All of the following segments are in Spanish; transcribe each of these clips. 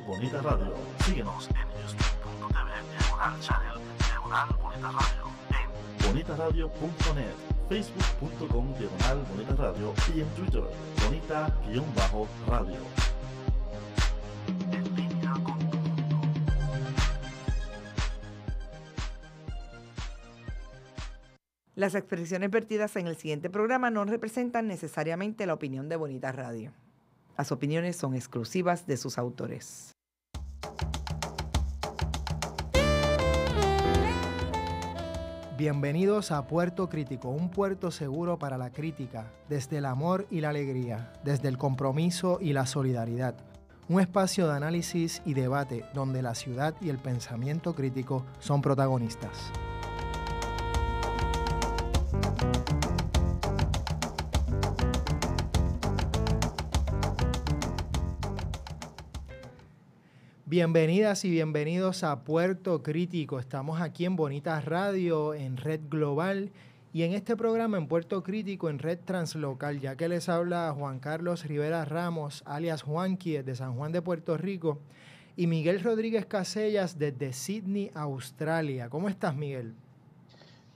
Bonita Radio. Síguenos en youtube.tv/channel Bonita Radio, en bonitaradio.net, facebook.com/Bonita Radio y en Twitter, Bonita-Radio. En línea con tu mundo. Las expresiones vertidas en el siguiente programa no representan necesariamente la opinión de Bonita Radio. Las opiniones son exclusivas de sus autores. Bienvenidos a Puerto Crítico, un puerto seguro para la crítica, desde el amor y la alegría, desde el compromiso y la solidaridad. Un espacio de análisis y debate donde la ciudad y el pensamiento crítico son protagonistas. Bienvenidas y bienvenidos a Puerto Crítico. Estamos aquí en Bonita Radio, en Red Global y en este programa en Puerto Crítico en Red Translocal, ya que les habla Juan Carlos Rivera Ramos, alias Juanqui, desde San Juan de Puerto Rico, y Miguel Rodríguez Casellas desde Sydney, Australia. ¿Cómo estás, Miguel?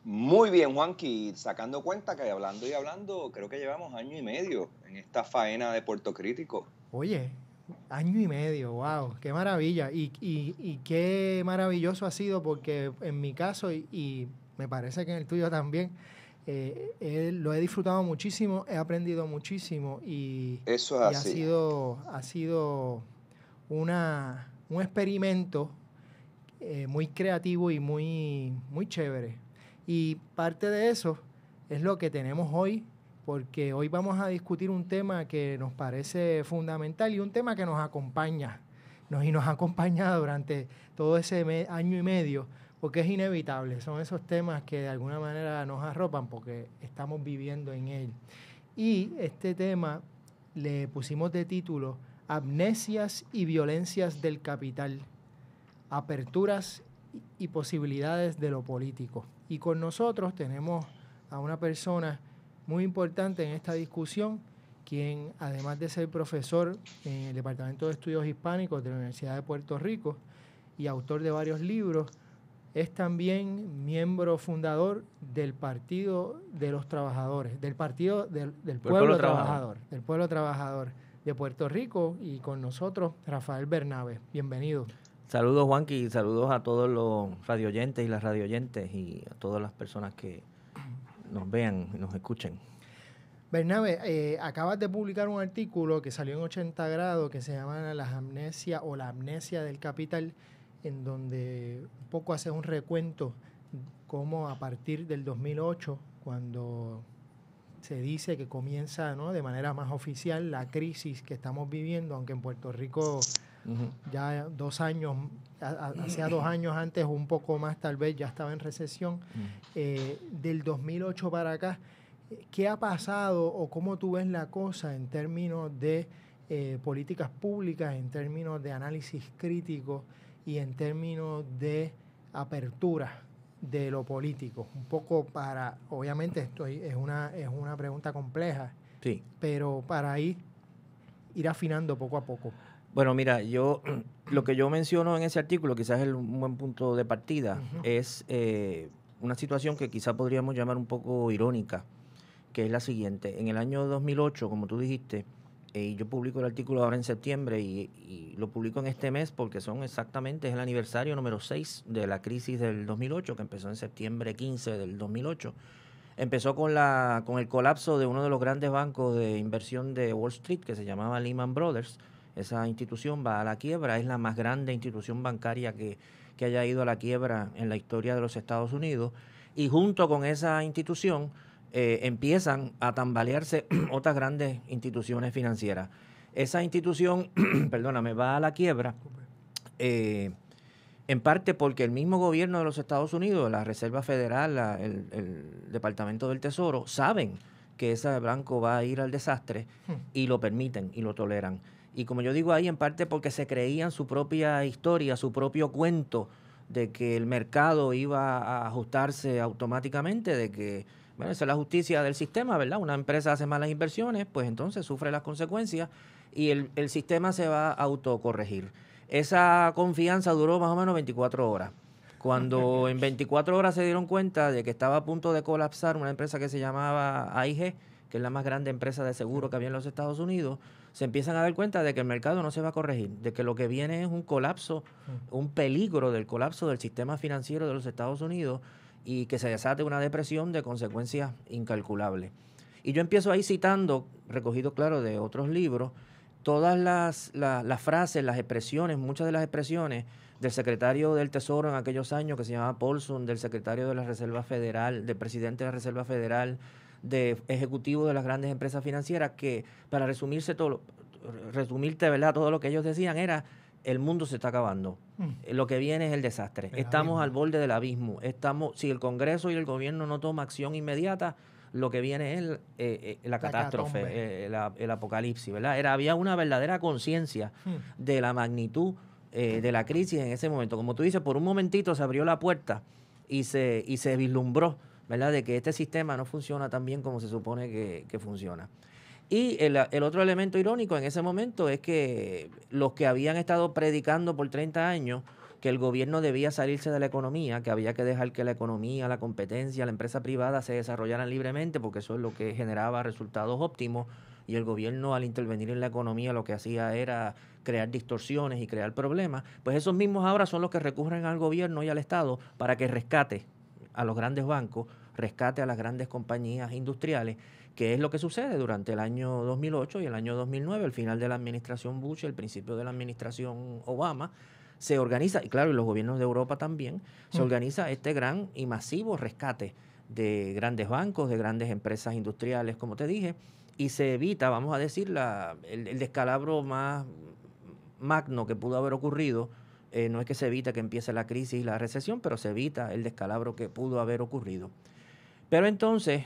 Muy bien, Juanqui, sacando cuenta que hablando y hablando, creo que llevamos 1 año y medio en esta faena de Puerto Crítico. Oye, 1 año y medio, wow, qué maravilla. Y qué maravilloso ha sido, porque en mi caso, y me parece que en el tuyo también, lo he disfrutado muchísimo, he aprendido muchísimo y, eso es así. Ha sido un experimento muy creativo y muy chévere. Y parte de eso es lo que tenemos hoy, porque hoy vamos a discutir un tema que nos parece fundamental y un tema que nos acompaña, y nos ha acompañado durante todo ese 1 año y medio, porque es inevitable. Son esos temas que de alguna manera nos arropan porque estamos viviendo en él. Y este tema le pusimos de título Amnesias y violencias del capital, aperturas y posibilidades de lo político. Y con nosotros tenemos a una persona muy importante en esta discusión, quien además de ser profesor en el Departamento de Estudios Hispánicos de la Universidad de Puerto Rico y autor de varios libros, es también miembro fundador del Partido de los Trabajadores, del Partido del Pueblo Trabajador, del Pueblo Trabajador de Puerto Rico, y con nosotros Rafael Bernabe. Bienvenido. Saludos, Juanqui, saludos a todos los radioyentes y las radioyentes y a todas las personas que nos vean y nos escuchen. Bernabe, acabas de publicar un artículo que salió en 80 grados que se llama Las amnesias o la amnesia del capital, en donde un poco haces un recuento cómo a partir del 2008, cuando se dice que comienza, ¿no?, de manera más oficial la crisis que estamos viviendo, aunque en Puerto Rico ya 2 años, hacía 2 años antes, un poco más tal vez, ya estaba en recesión. Del 2008 para acá, ¿qué ha pasado o cómo tú ves la cosa en términos de políticas públicas, en términos de análisis crítico y en términos de apertura de lo político? Un poco para, obviamente es una pregunta compleja, sí, pero para ir afinando poco a poco. Bueno, mira, lo que yo menciono en ese artículo, quizás es un buen punto de partida, es una situación que quizás podríamos llamar un poco irónica, que es la siguiente. En el año 2008, como tú dijiste, yo publico el artículo ahora en septiembre y lo publico en este mes porque es el aniversario número 6 de la crisis del 2008, que empezó en septiembre 15 del 2008. Empezó con el colapso de uno de los grandes bancos de inversión de Wall Street, que se llamaba Lehman Brothers. Esa institución va a la quiebra, es la más grande institución bancaria que haya ido a la quiebra en la historia de los Estados Unidos, y junto con esa institución empiezan a tambalearse otras grandes instituciones financieras. Esa institución, va a la quiebra, en parte porque el mismo gobierno de los Estados Unidos, la Reserva Federal, el Departamento del Tesoro, saben que ese banco va a ir al desastre y lo permiten y lo toleran. Y como yo digo ahí, en parte porque se creían su propia historia, su propio cuento de que el mercado iba a ajustarse automáticamente, de que, bueno, esa es la justicia del sistema, ¿verdad? Una empresa hace malas inversiones, pues entonces sufre las consecuencias y el sistema se va a autocorregir. Esa confianza duró más o menos 24 horas. Cuando en 24 horas se dieron cuenta de que estaba a punto de colapsar una empresa que se llamaba AIG, que es la más grande empresa de seguro que había en los Estados Unidos, se empiezan a dar cuenta de que el mercado no se va a corregir, de que lo que viene es un colapso, un peligro del colapso del sistema financiero de los Estados Unidos y que se desate una depresión de consecuencias incalculables. Y yo empiezo ahí citando, recogido claro de otros libros, todas las frases, las expresiones, muchas de las expresiones del secretario del Tesoro en aquellos años, que se llamaba Paulson, del secretario de la Reserva Federal, del presidente de la Reserva Federal, de ejecutivos de las grandes empresas financieras, que para resumirte, ¿verdad?, todo lo que ellos decían era: el mundo se está acabando, lo que viene es el desastre, estamos al borde del abismo, si el Congreso y el gobierno no toman acción inmediata, lo que viene es la catástrofe, el apocalipsis, ¿verdad? Había una verdadera conciencia de la magnitud de la crisis en ese momento. Como tú dices, por un momentito se abrió la puerta y se vislumbró, ¿verdad?, de que este sistema no funciona tan bien como se supone que funciona. Y el otro elemento irónico en ese momento es que los que habían estado predicando por 30 años que el gobierno debía salirse de la economía, que había que dejar que la economía, la competencia, la empresa privada se desarrollaran libremente, porque eso es lo que generaba resultados óptimos, y el gobierno, al intervenir en la economía, lo que hacía era crear distorsiones y crear problemas, pues esos mismos ahora son los que recurren al gobierno y al Estado para que rescate a los grandes bancos, rescate a las grandes compañías industriales, que es lo que sucede durante el año 2008 y el año 2009, el final de la administración Bush, el principio de la administración Obama. Se organiza, y claro, y los gobiernos de Europa también, se organiza este gran y masivo rescate de grandes bancos, de grandes empresas industriales, como te dije, y se evita, vamos a decir, el descalabro más magno que pudo haber ocurrido. No es que se evita que empiece la crisis y la recesión, pero se evita el descalabro que pudo haber ocurrido. Pero entonces,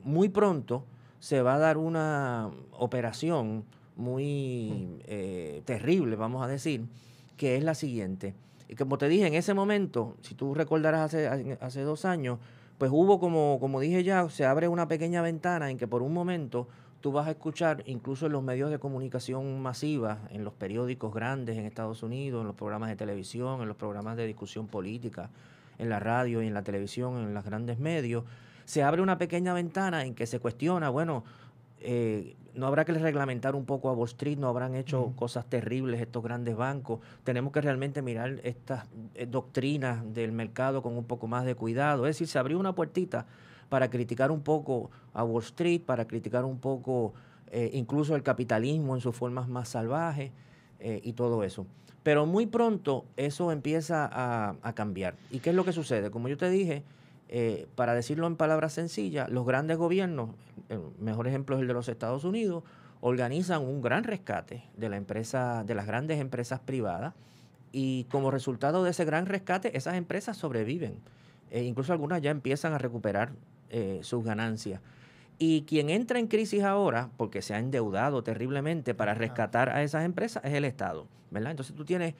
muy pronto se va a dar una operación muy terrible, vamos a decir, que es la siguiente. Y como te dije, en ese momento, si tú recordarás hace 2 años, pues hubo, como dije ya, se abre una pequeña ventana en que por un momento tú vas a escuchar, incluso en los medios de comunicación masiva, en los periódicos grandes en Estados Unidos, en los programas de televisión, en los programas de discusión política, en la radio y en la televisión, en los grandes medios, se abre una pequeña ventana en que se cuestiona, bueno, no habrá que reglamentar un poco a Wall Street, no habrán hecho cosas terribles estos grandes bancos, tenemos que realmente mirar estas doctrinas del mercado con un poco más de cuidado. Es decir, se abrió una puertita para criticar un poco a Wall Street, para criticar un poco incluso el capitalismo en sus formas más salvajes y todo eso. Pero muy pronto eso empieza a cambiar. ¿Y qué es lo que sucede? Como yo te dije, para decirlo en palabras sencillas, los grandes gobiernos, el mejor ejemplo es el de los Estados Unidos, organizan un gran rescate de las grandes empresas privadas, y como resultado de ese gran rescate, esas empresas sobreviven. Incluso algunas ya empiezan a recuperar sus ganancias. Y quien entra en crisis ahora, porque se ha endeudado terriblemente para rescatar a esas empresas, es el Estado, ¿verdad? Entonces tú tienes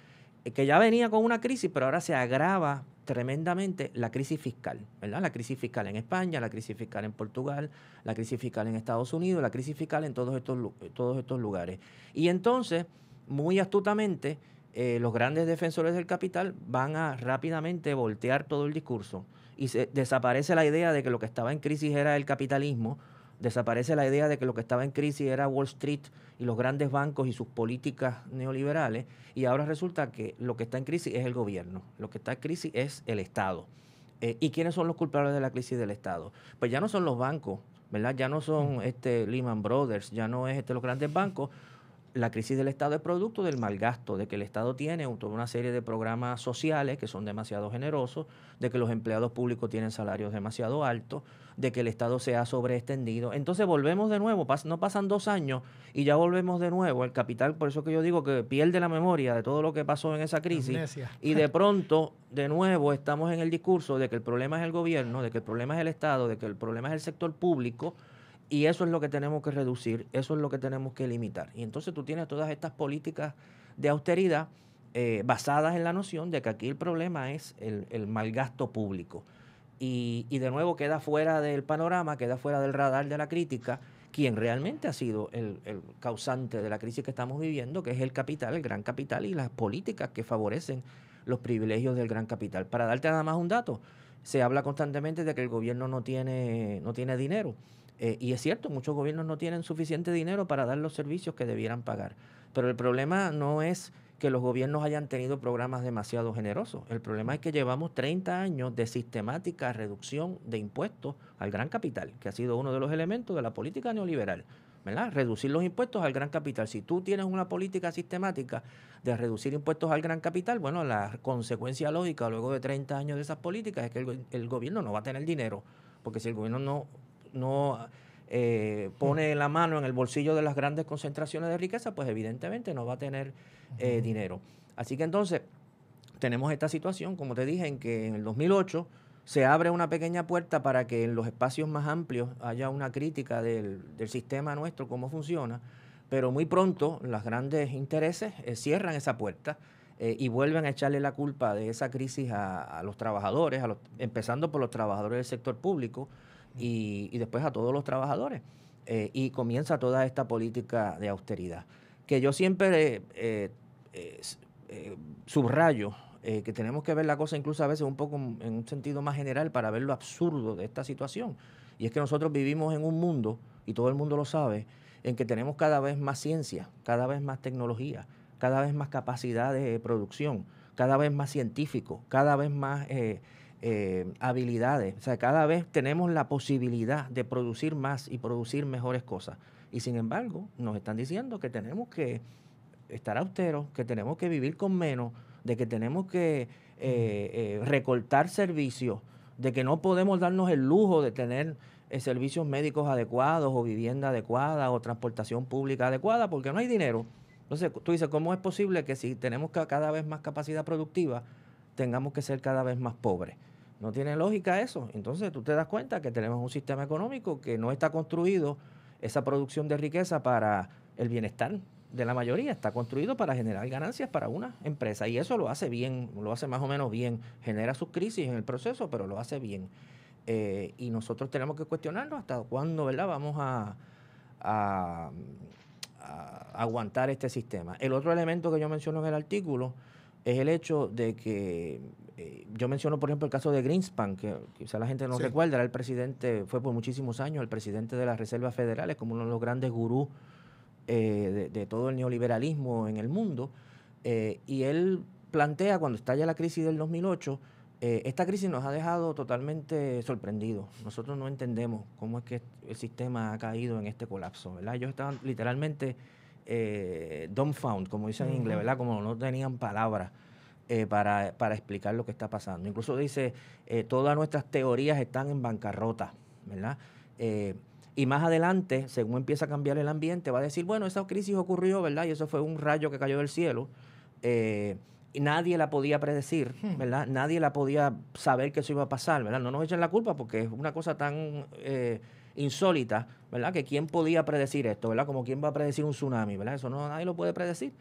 que ya venía con una crisis, pero ahora se agrava tremendamente la crisis fiscal, ¿verdad? La crisis fiscal en España, la crisis fiscal en Portugal, la crisis fiscal en Estados Unidos, la crisis fiscal en todos estos lugares. Y entonces, muy astutamente, los grandes defensores del capital van a rápidamente voltear todo el discurso y desaparece la idea de que lo que estaba en crisis era el capitalismo, desaparece la idea de que lo que estaba en crisis era Wall Street y los grandes bancos y sus políticas neoliberales, y ahora resulta que lo que está en crisis es el gobierno, lo que está en crisis es el Estado. ¿Y quiénes son los culpables de la crisis del Estado? Pues ya no son los bancos, ¿verdad? Ya no son Lehman Brothers, ya no es los grandes bancos. La crisis del Estado es producto del malgasto, de que el Estado tiene toda una serie de programas sociales que son demasiado generosos, de que los empleados públicos tienen salarios demasiado altos, de que el Estado se ha sobreextendido. Entonces volvemos de nuevo, no pasan 2 años y ya volvemos de nuevo. El capital, por eso que yo digo que pierde la memoria de todo lo que pasó en esa crisis. Amnesia. Y de pronto, de nuevo, estamos en el discurso de que el problema es el gobierno, de que el problema es el Estado, de que el problema es el sector público. Y eso es lo que tenemos que reducir, eso es lo que tenemos que limitar. Y entonces tú tienes todas estas políticas de austeridad basadas en la noción de que aquí el problema es el malgasto público. Y de nuevo queda fuera del panorama, queda fuera del radar de la crítica, quien realmente ha sido el causante de la crisis que estamos viviendo, que es el capital, el gran capital y las políticas que favorecen los privilegios del gran capital. Para darte nada más un dato, se habla constantemente de que el gobierno no tiene dinero. Y es cierto, muchos gobiernos no tienen suficiente dinero para dar los servicios que debieran pagar. Pero el problema no es que los gobiernos hayan tenido programas demasiado generosos. El problema es que llevamos 30 años de sistemática reducción de impuestos al gran capital, que ha sido uno de los elementos de la política neoliberal, ¿verdad? Reducir los impuestos al gran capital. Si tú tienes una política sistemática de reducir impuestos al gran capital, bueno, la consecuencia lógica luego de 30 años de esas políticas es que el gobierno no va a tener dinero, porque si el gobierno no pone la mano en el bolsillo de las grandes concentraciones de riqueza, pues evidentemente no va a tener dinero. Así que entonces tenemos esta situación, como te dije, en que en el 2008 se abre una pequeña puerta para que en los espacios más amplios haya una crítica del sistema nuestro, cómo funciona, pero muy pronto los grandes intereses cierran esa puerta y vuelven a echarle la culpa de esa crisis a los trabajadores, empezando por los trabajadores del sector público y después a todos los trabajadores. Y comienza toda esta política de austeridad, que yo siempre subrayo, que tenemos que ver la cosa incluso a veces un poco en un sentido más general para ver lo absurdo de esta situación. Y es que nosotros vivimos en un mundo, y todo el mundo lo sabe, en que tenemos cada vez más ciencia, cada vez más tecnología, cada vez más capacidad de producción, cada vez más científicos, cada vez más habilidades. O sea, cada vez tenemos la posibilidad de producir más y producir mejores cosas. Y sin embargo, nos están diciendo que tenemos que estar austeros, que tenemos que vivir con menos, de que tenemos que recortar servicios, de que no podemos darnos el lujo de tener servicios médicos adecuados o vivienda adecuada o transportación pública adecuada porque no hay dinero. Entonces tú dices, ¿cómo es posible que si tenemos cada vez más capacidad productiva tengamos que ser cada vez más pobres? No tiene lógica eso. Entonces tú te das cuenta que tenemos un sistema económico que no está construido esa producción de riqueza para el bienestar de la mayoría, está construido para generar ganancias para una empresa y eso lo hace bien, lo hace más o menos bien, genera sus crisis en el proceso, pero lo hace bien. Y nosotros tenemos que cuestionarnos hasta cuándo, ¿verdad?, vamos a aguantar este sistema. El otro elemento que yo menciono en el artículo es el hecho de que yo menciono, por ejemplo, el caso de Greenspan, que quizá la gente no recuerda, era el presidente, fue por muchísimos años el presidente de las Reservas Federales, como uno de los grandes gurús de todo el neoliberalismo en el mundo, y él plantea, cuando estalla la crisis del 2008, esta crisis nos ha dejado totalmente sorprendidos. Nosotros no entendemos cómo es que el sistema ha caído en este colapso, ¿verdad? Ellos estaban literalmente dumbfounded, como dicen en inglés, ¿verdad? Como no tenían palabras para explicar lo que está pasando. Incluso dice, todas nuestras teorías están en bancarrota, ¿verdad? Y más adelante, según empieza a cambiar el ambiente, va a decir, bueno, esa crisis ocurrió, ¿verdad? Y eso fue un rayo que cayó del cielo. Y nadie la podía predecir, ¿verdad? Nadie la podía saber que eso iba a pasar, ¿verdad? No nos echen la culpa porque es una cosa tan insólita, ¿verdad? Que quién podía predecir esto, ¿verdad? Como quién va a predecir un tsunami, ¿verdad? Eso no, nadie lo puede predecir.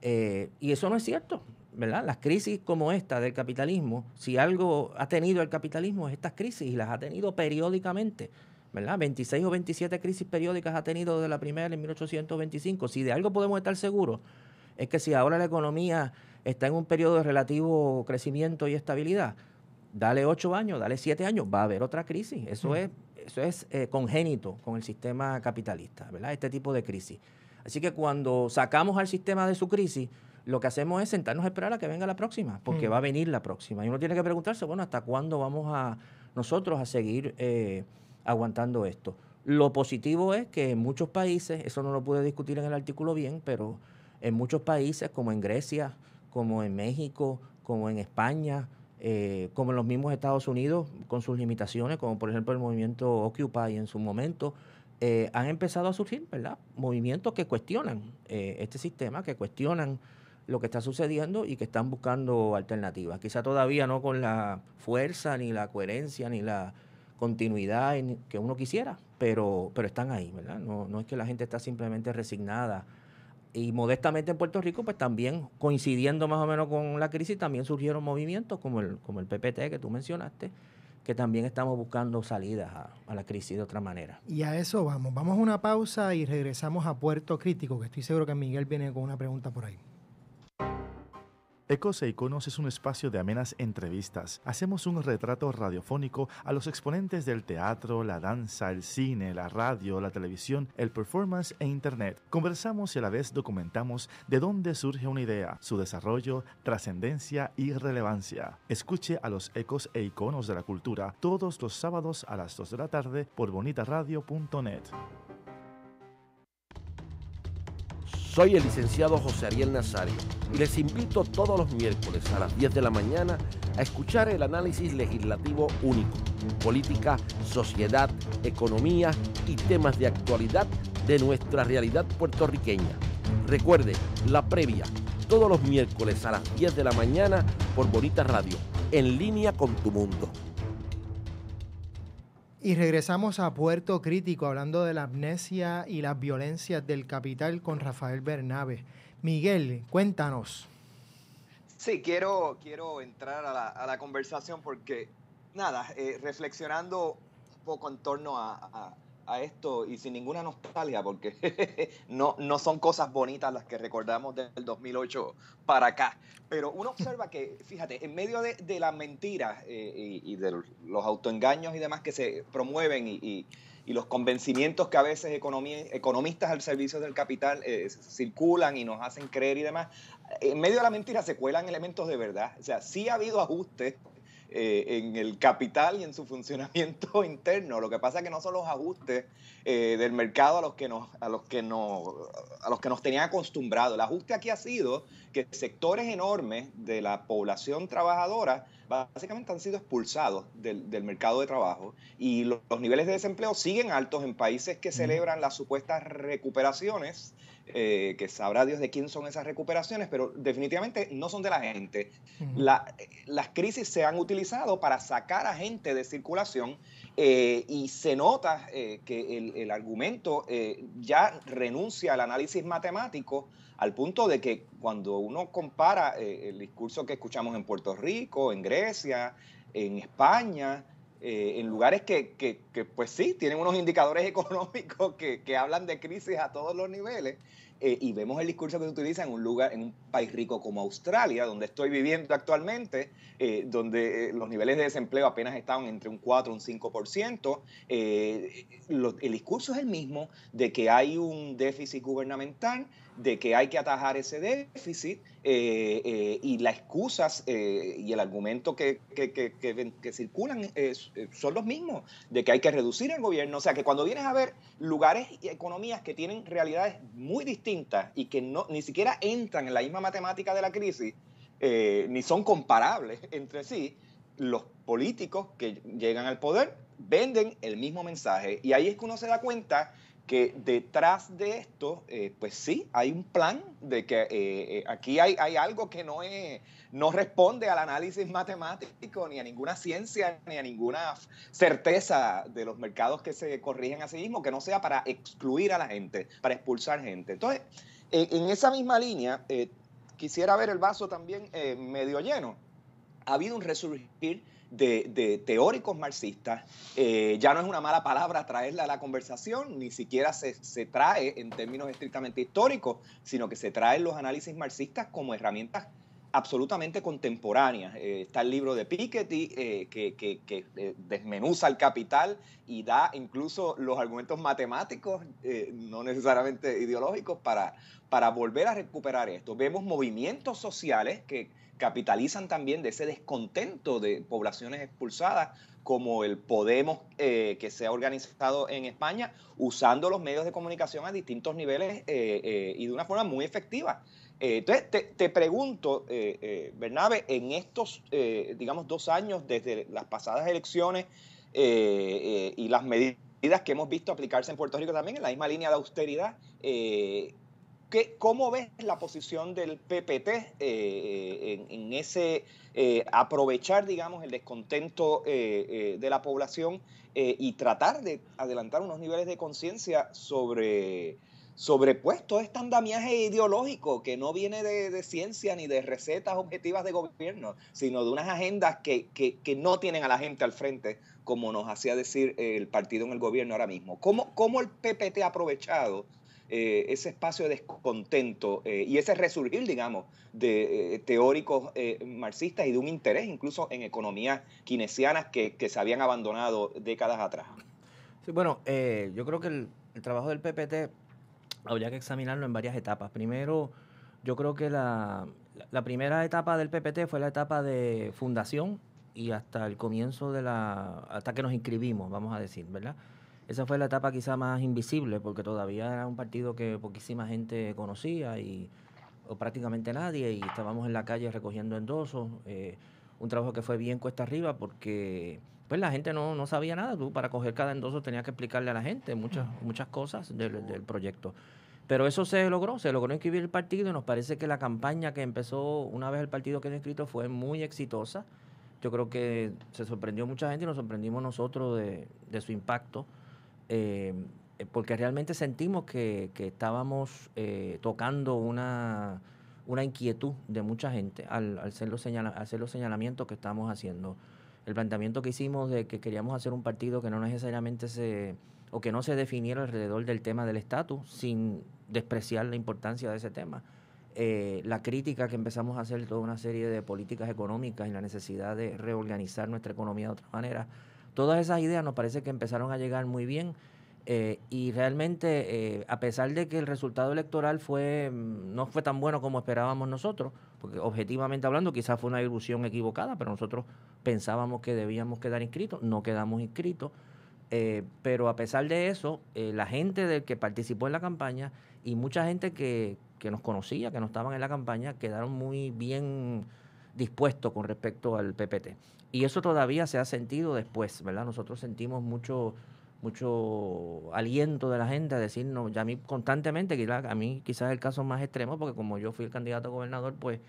Y eso no es cierto, ¿verdad? Las crisis como esta del capitalismo, si algo ha tenido el capitalismo es estas crisis y las ha tenido periódicamente, ¿verdad? 26 o 27 crisis periódicas ha tenido desde la primera en 1825. Si de algo podemos estar seguros es que si ahora la economía está en un periodo de relativo crecimiento y estabilidad, dale 8 años, dale 7 años, va a haber otra crisis. Eso es congénito con el sistema capitalista, ¿verdad? Este tipo de crisis. Así que cuando sacamos al sistema de su crisis, lo que hacemos es sentarnos a esperar a que venga la próxima, porque va a venir la próxima. Y uno tiene que preguntarse, bueno, ¿hasta cuándo vamos a nosotros a seguir aguantando esto? Lo positivo es que en muchos países, eso no lo pude discutir en el artículo bien, pero en muchos países, como en Grecia, como en México, como en España, como en los mismos Estados Unidos, con sus limitaciones, como por ejemplo el movimiento Occupy en su momento, han empezado a surgir, ¿verdad?, movimientos que cuestionan este sistema, que cuestionan lo que está sucediendo y que están buscando alternativas. Quizá todavía no con la fuerza, ni la coherencia, ni la continuidad que uno quisiera, pero están ahí, ¿verdad? No es que la gente está simplemente resignada. Y modestamente en Puerto Rico, pues también coincidiendo más o menos con la crisis, también surgieron movimientos como el PPT que tú mencionaste, que también estamos buscando salidas a la crisis de otra manera. Y a eso vamos. Vamos a una pausa y regresamos a Puerto Crítico, que estoy seguro que Miguel viene con una pregunta por ahí. Ecos e Iconos es un espacio de amenas entrevistas. Hacemos un retrato radiofónico a los exponentes del teatro, la danza, el cine, la radio, la televisión, el performance e internet. Conversamos y a la vez documentamos de dónde surge una idea, su desarrollo, trascendencia y relevancia. Escuche a los Ecos e Iconos de la cultura todos los sábados a las 2 de la tarde por bonitaradio.net. Soy el licenciado José Ariel Nazario y les invito todos los miércoles a las 10 de la mañana a escuchar el análisis legislativo único, política, sociedad, economía y temas de actualidad de nuestra realidad puertorriqueña. Recuerde, La Previa, todos los miércoles a las 10 de la mañana por Bonita Radio, en línea con tu mundo. Y regresamos a Puerto Crítico, hablando de la amnesia y las violencias del capital con Rafael Bernabe. Miguel, cuéntanos. Sí, quiero entrar a la conversación porque, nada, reflexionando un poco en torno a esto y sin ninguna nostalgia, porque no son cosas bonitas las que recordamos del 2008 para acá. Pero uno observa que, fíjate, en medio de las mentiras y de los autoengaños y demás que se promueven y los convencimientos que a veces economistas al servicio del capital circulan y nos hacen creer y demás, en medio de la mentira se cuelan elementos de verdad. O sea, sí ha habido ajustes en el capital y en su funcionamiento interno. Lo que pasa es que no son los ajustes del mercado a los que nos tenían acostumbrados. El ajuste aquí ha sido que sectores enormes de la población trabajadora básicamente han sido expulsados del mercado de trabajo y los niveles de desempleo siguen altos en países que celebran las supuestas recuperaciones, que sabrá Dios de quién son esas recuperaciones, pero definitivamente no son de la gente. Las crisis se han utilizado para sacar a gente de circulación y se nota que el argumento ya renuncia al análisis matemático, al punto de que cuando uno compara el discurso que escuchamos en Puerto Rico, en Grecia, en España, en lugares que pues sí, tienen unos indicadores económicos que hablan de crisis a todos los niveles, y vemos el discurso que se utiliza en un país rico como Australia, donde estoy viviendo actualmente, donde los niveles de desempleo apenas estaban entre un 4 y un 5%. El discurso es el mismo, de que hay un déficit gubernamental, de que hay que atajar ese déficit, y las excusas y el argumento que circulan son los mismos, de que hay que reducir el gobierno. O sea, que cuando vienes a ver lugares y economías que tienen realidades muy distintas y que ni siquiera entran en la misma matemática de la crisis, ni son comparables entre sí, los políticos que llegan al poder venden el mismo mensaje. Y ahí es que uno se da cuenta que detrás de esto, pues sí, hay un plan de que aquí hay algo que no responde al análisis matemático, ni a ninguna ciencia, ni a ninguna certeza de los mercados que se corrigen a sí mismos, que no sea para excluir a la gente, para expulsar gente. Entonces, en esa misma línea, quisiera ver el vaso también medio lleno. Ha habido un resurgir de teóricos marxistas. Ya no es una mala palabra traerla a la conversación, ni siquiera se trae en términos estrictamente históricos, sino que se traen los análisis marxistas como herramientas absolutamente contemporáneas. Está el libro de Piketty, que desmenuza el capital y da incluso los argumentos matemáticos, no necesariamente ideológicos, para volver a recuperar esto. Vemos movimientos sociales que capitalizan también de ese descontento de poblaciones expulsadas, como el Podemos, que se ha organizado en España, usando los medios de comunicación a distintos niveles y de una forma muy efectiva. Entonces, te pregunto, Bernabe, en estos, digamos, 2 años desde las pasadas elecciones y las medidas que hemos visto aplicarse en Puerto Rico también, en la misma línea de austeridad, ¿cómo ves la posición del PPT en ese aprovechar, digamos, el descontento de la población y tratar de adelantar unos niveles de conciencia sobre sobrepuesto este andamiaje ideológico que no viene de ciencia ni de recetas objetivas de gobierno, sino de unas agendas que no tienen a la gente al frente, como nos hacía decir el partido en el gobierno ahora mismo. ¿Cómo el PPT ha aprovechado ese espacio de descontento y ese resurgir, digamos, de teóricos marxistas y de un interés incluso en economías keynesianas que se habían abandonado décadas atrás? Sí, bueno, yo creo que el trabajo del PPT habría que examinarlo en varias etapas. Primero, yo creo que la primera etapa del PPT fue la etapa de fundación y hasta el comienzo hasta que nos inscribimos, vamos a decir, ¿verdad? Esa fue la etapa quizá más invisible, porque todavía era un partido que poquísima gente conocía o prácticamente nadie, y estábamos en la calle recogiendo endosos. Un trabajo que fue bien cuesta arriba porque pues la gente no sabía nada. Tú para coger cada endoso tenías que explicarle a la gente muchas cosas del proyecto. Pero eso se logró inscribir el partido, y nos parece que la campaña que empezó una vez el partido quedó inscrito fue muy exitosa. Yo creo que se sorprendió mucha gente y nos sorprendimos nosotros de su impacto. Porque realmente sentimos que estábamos tocando una inquietud de mucha gente al hacer los señalamientos que estamos haciendo. El planteamiento que hicimos de que queríamos hacer un partido que no necesariamente que no se definiera alrededor del tema del estatus, sin despreciar la importancia de ese tema. La crítica que empezamos a hacer toda una serie de políticas económicas y la necesidad de reorganizar nuestra economía de otra manera. Todas esas ideas nos parece que empezaron a llegar muy bien, y realmente, a pesar de que el resultado electoral no fue tan bueno como esperábamos nosotros, porque objetivamente hablando quizás fue una ilusión equivocada, pero nosotros pensábamos que debíamos quedar inscritos, no quedamos inscritos, pero a pesar de eso, la gente del que participó en la campaña y mucha gente que nos conocía, que no estaban en la campaña, quedaron muy bien dispuestos con respecto al PPT. Y eso todavía se ha sentido después, ¿verdad? Nosotros sentimos mucho aliento de la gente a decirnos, ya a mí constantemente, a mí quizás es el caso más extremo, porque como yo fui el candidato a gobernador, pues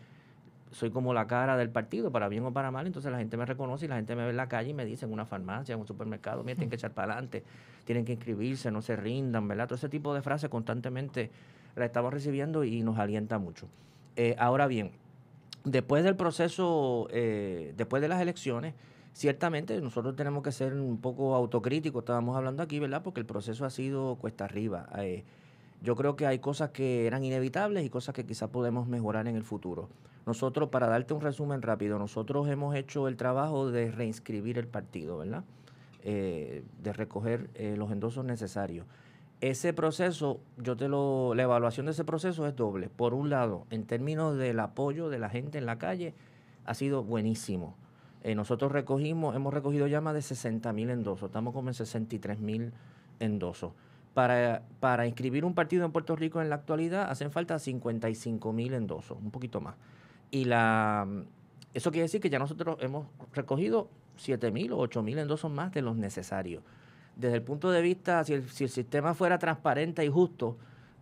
soy como la cara del partido, para bien o para mal. Entonces la gente me reconoce y la gente me ve en la calle y me dice en una farmacia, en un supermercado, mira, tienen que echar para adelante, tienen que inscribirse, no se rindan, ¿verdad? Todo ese tipo de frases constantemente la estamos recibiendo y nos alienta mucho. Ahora bien, después del proceso, después de las elecciones, ciertamente nosotros tenemos que ser un poco autocríticos, estábamos hablando aquí, ¿verdad? Porque el proceso ha sido cuesta arriba. Yo creo que hay cosas que eran inevitables y cosas que quizás podemos mejorar en el futuro. Nosotros, para darte un resumen rápido, nosotros hemos hecho el trabajo de reinscribir el partido, ¿verdad? De recoger los endosos necesarios. Ese proceso, la evaluación de ese proceso es doble. Por un lado, en términos del apoyo de la gente en la calle, ha sido buenísimo. Nosotros hemos recogido ya más de 60,000 endosos, estamos como en 63,000 endosos. Para inscribir un partido en Puerto Rico en la actualidad hacen falta 55,000 endosos, un poquito más. Y eso quiere decir que ya nosotros hemos recogido 7,000 o 8,000 endosos más de los necesarios. Desde el punto de vista, si el sistema fuera transparente y justo,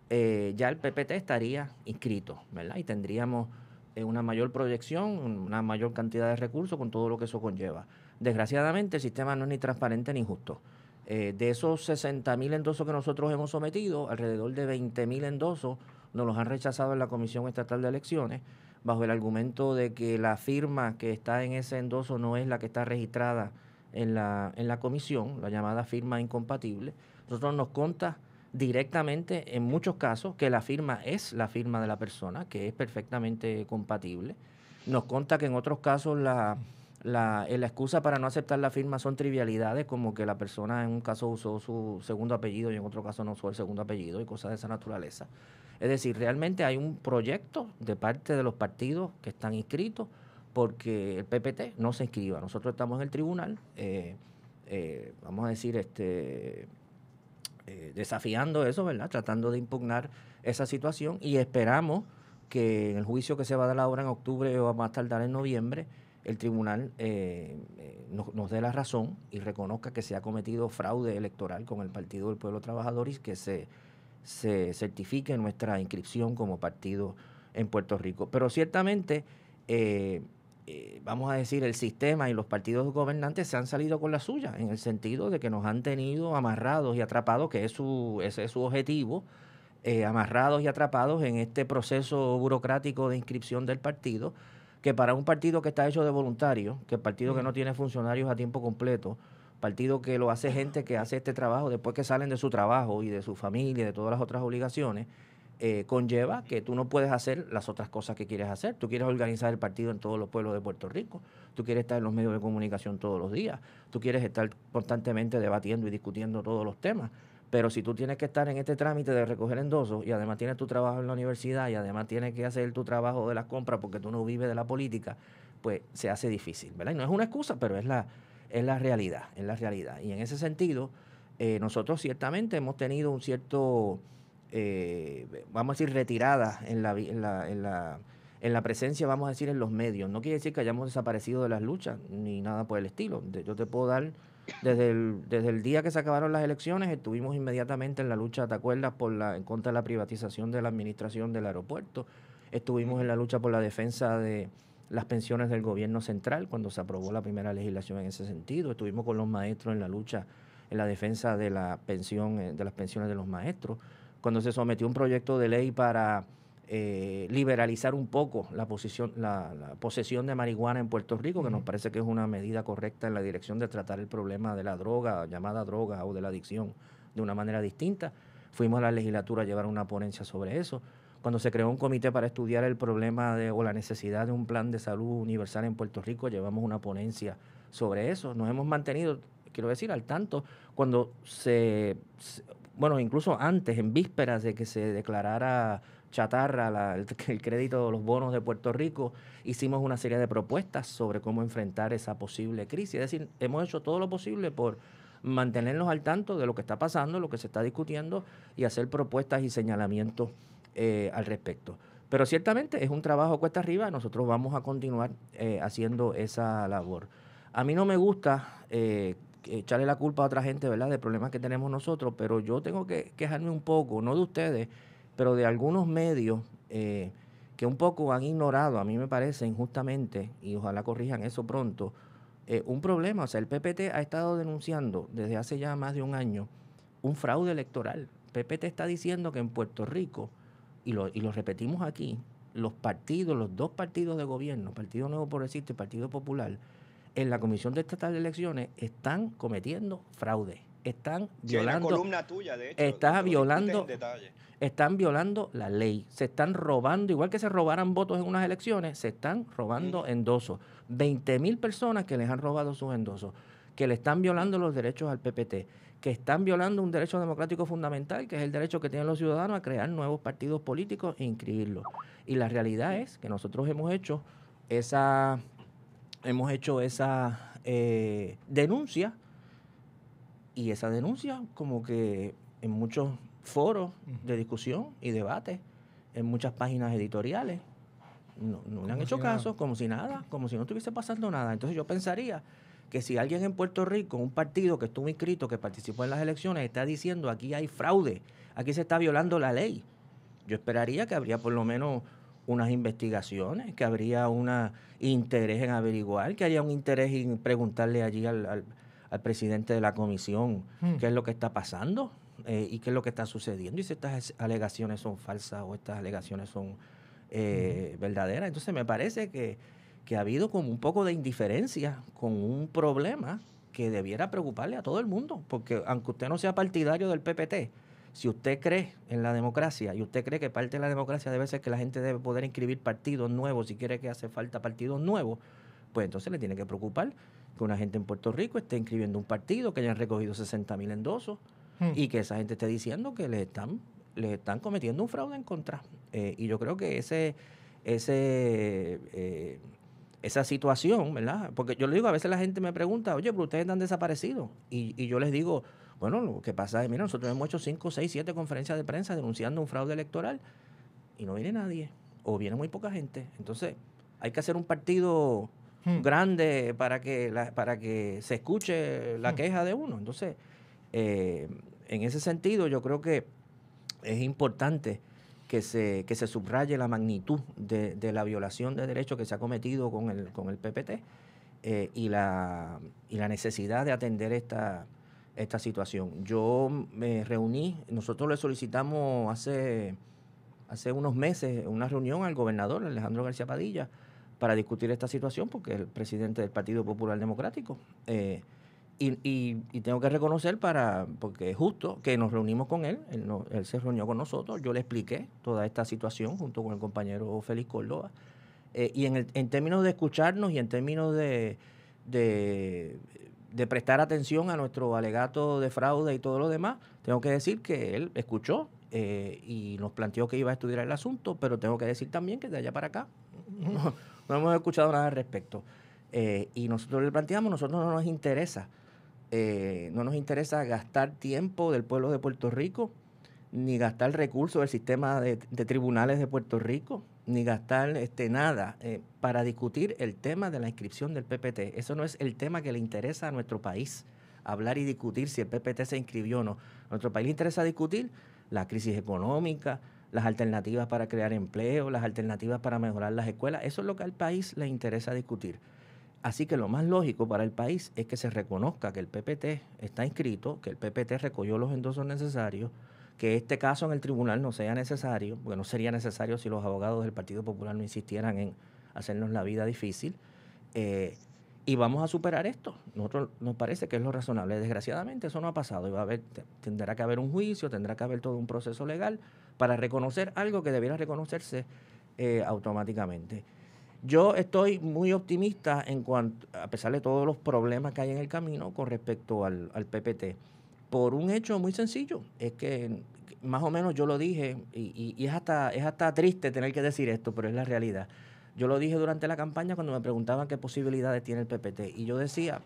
ya el PPT estaría inscrito, ¿verdad? Y tendríamos una mayor proyección, una mayor cantidad de recursos con todo lo que eso conlleva. Desgraciadamente, el sistema no es ni transparente ni justo. De esos 60,000 endosos que nosotros hemos sometido, alrededor de 20,000 endosos nos los han rechazado en la Comisión Estatal de Elecciones, bajo el argumento de que la firma que está en ese endoso no es la que está registrada en la comisión, la llamada firma incompatible. Nosotros nos consta directamente, en muchos casos, que la firma es la firma de la persona, que es perfectamente compatible. Nos consta que en otros casos la excusa para no aceptar la firma son trivialidades, como que la persona en un caso usó su segundo apellido y en otro caso no usó el segundo apellido y cosas de esa naturaleza. Es decir, realmente hay un proyecto de parte de los partidos que están inscritos porque el PPT no se inscriba. Nosotros estamos en el tribunal, vamos a decir, desafiando eso, ¿verdad? Tratando de impugnar esa situación, y esperamos que en el juicio que se va a dar ahora en octubre o más tardar en noviembre, el tribunal nos dé la razón y reconozca que se ha cometido fraude electoral con el Partido del Pueblo Trabajador y que se certifique nuestra inscripción como partido en Puerto Rico. Pero ciertamente, vamos a decir, el sistema y los partidos gobernantes se han salido con la suya, en el sentido de que nos han tenido amarrados y atrapados, que ese es su objetivo, amarrados y atrapados en este proceso burocrático de inscripción del partido, que para un partido que está hecho de voluntarios, que el partido que no tiene funcionarios a tiempo completo, partido que lo hace gente que hace este trabajo después que salen de su trabajo y de su familia y de todas las otras obligaciones, conlleva que tú no puedes hacer las otras cosas que quieres hacer. Tú quieres organizar el partido en todos los pueblos de Puerto Rico, tú quieres estar en los medios de comunicación todos los días, tú quieres estar constantemente debatiendo y discutiendo todos los temas, pero si tú tienes que estar en este trámite de recoger endosos y además tienes tu trabajo en la universidad y además tienes que hacer tu trabajo de las compras porque tú no vives de la política, pues se hace difícil, ¿verdad? Y no es una excusa, pero es la realidad, es la realidad. Y en ese sentido, nosotros ciertamente hemos tenido un cierto, vamos a decir, retirada en la presencia, vamos a decir, en los medios. No quiere decir que hayamos desaparecido de las luchas, ni nada por el estilo. Yo te puedo dar, desde el día que se acabaron las elecciones, estuvimos inmediatamente en la lucha, ¿te acuerdas?, en contra de la privatización de la administración del aeropuerto. Estuvimos en la lucha por la defensa de las pensiones del gobierno central, cuando se aprobó la primera legislación en ese sentido. Estuvimos con los maestros en la lucha, en la defensa de la pensión, de las pensiones de los maestros. Cuando se sometió un proyecto de ley para liberalizar un poco la posesión de marihuana en Puerto Rico, que nos parece que es una medida correcta en la dirección de tratar el problema de la droga, llamada droga, o de la adicción, de una manera distinta. Fuimos a la legislatura a llevar una ponencia sobre eso. Cuando se creó un comité para estudiar el problema o la necesidad de un plan de salud universal en Puerto Rico, llevamos una ponencia sobre eso. Nos hemos mantenido, quiero decir, al tanto, cuando bueno, incluso antes, en vísperas de que se declarara chatarra el crédito de los bonos de Puerto Rico, hicimos una serie de propuestas sobre cómo enfrentar esa posible crisis. Es decir, hemos hecho todo lo posible por mantenernos al tanto de lo que está pasando, lo que se está discutiendo y hacer propuestas y señalamientos al respecto. Pero ciertamente es un trabajo cuesta arriba, nosotros vamos a continuar haciendo esa labor. A mí no me gusta echarle la culpa a otra gente, ¿verdad?, de problemas que tenemos nosotros, pero yo tengo que quejarme un poco, no de ustedes, pero de algunos medios que un poco han ignorado, a mí me parece injustamente, y ojalá corrijan eso pronto, un problema. O sea, el PPT ha estado denunciando desde hace ya más de un año un fraude electoral. PPT está diciendo que en Puerto Rico, y lo repetimos aquí, los dos partidos de gobierno, Partido Nuevo Progresista y Partido Popular, en la Comisión Estatal de Elecciones están cometiendo fraude. Están violando. Una columna tuya, de hecho. Están violando la ley. Se están robando, igual que se robaran votos en unas elecciones, se están robando endosos. 20,000 personas que les han robado sus endosos, que le están violando los derechos al PPT, que están violando un derecho democrático fundamental, que es el derecho que tienen los ciudadanos a crear nuevos partidos políticos e inscribirlos. Y la realidad es que nosotros hemos hecho esa denuncia, y esa denuncia como que en muchos foros de discusión y debate, en muchas páginas editoriales, no le han hecho caso, como si nada, como si no estuviese pasando nada. Entonces yo pensaría que si alguien en Puerto Rico, un partido que estuvo inscrito, que participó en las elecciones, está diciendo aquí hay fraude, aquí se está violando la ley, yo esperaría que habría por lo menos unas investigaciones, que habría un interés en averiguar, que haya un interés en preguntarle allí al presidente de la comisión qué es lo que está pasando y qué es lo que está sucediendo, y si estas alegaciones son falsas o estas alegaciones son verdaderas. Entonces me parece que ha habido como un poco de indiferencia con un problema que debiera preocuparle a todo el mundo, porque aunque usted no sea partidario del PPT, si usted cree en la democracia y usted cree que parte de la democracia debe ser que la gente debe poder inscribir partidos nuevos, si quiere que hace falta partidos nuevos, pues entonces le tiene que preocupar que una gente en Puerto Rico esté inscribiendo un partido, que hayan recogido 60,000 endosos y que esa gente esté diciendo que le están cometiendo un fraude en contra. Y yo creo que esa situación, ¿verdad? Porque yo le digo, a veces la gente me pregunta, oye, pero ustedes han desaparecido. Y yo les digo, bueno, lo que pasa es, mira, nosotros hemos hecho 5, 6, 7 conferencias de prensa denunciando un fraude electoral y no viene nadie, o viene muy poca gente. Entonces, hay que hacer un partido grande para que se escuche la queja de uno. Entonces, en ese sentido, yo creo que es importante que se subraye la magnitud de la violación de derechos que se ha cometido con el PPT y la necesidad de atender esta situación. Yo me reuní, nosotros le solicitamos hace unos meses una reunión al gobernador Alejandro García Padilla para discutir esta situación, porque es el presidente del Partido Popular Democrático. Y tengo que reconocer, porque es justo, que nos reunimos con él, él se reunió con nosotros, yo le expliqué toda esta situación junto con el compañero Félix Córdoba. Y en términos de escucharnos y en términos de prestar atención a nuestro alegato de fraude y todo lo demás, tengo que decir que él escuchó y nos planteó que iba a estudiar el asunto, pero tengo que decir también que de allá para acá no hemos escuchado nada al respecto. Y nosotros le planteamos, nosotros no nos interesa gastar tiempo del pueblo de Puerto Rico, ni gastar recursos del sistema de tribunales de Puerto Rico, ni gastar nada para discutir el tema de la inscripción del PPT. Eso no es el tema que le interesa a nuestro país, hablar y discutir si el PPT se inscribió o no. A nuestro país le interesa discutir la crisis económica, las alternativas para crear empleo, las alternativas para mejorar las escuelas. Eso es lo que al país le interesa discutir. Así que lo más lógico para el país es que se reconozca que el PPT está inscrito, que el PPT recogió los endosos necesarios, que este caso en el tribunal no sea necesario, porque no sería necesario si los abogados del Partido Popular no insistieran en hacernos la vida difícil, y vamos a superar esto. Nosotros nos parece que es lo razonable. Desgraciadamente eso no ha pasado, tendrá que haber un juicio, tendrá que haber todo un proceso legal para reconocer algo que debiera reconocerse automáticamente. Yo estoy muy optimista en cuanto, a pesar de todos los problemas que hay en el camino con respecto al PPT, por un hecho muy sencillo. Es que más o menos yo lo dije, y es hasta triste tener que decir esto, pero es la realidad. Yo lo dije durante la campaña cuando me preguntaban qué posibilidades tiene el PPT, y yo decía,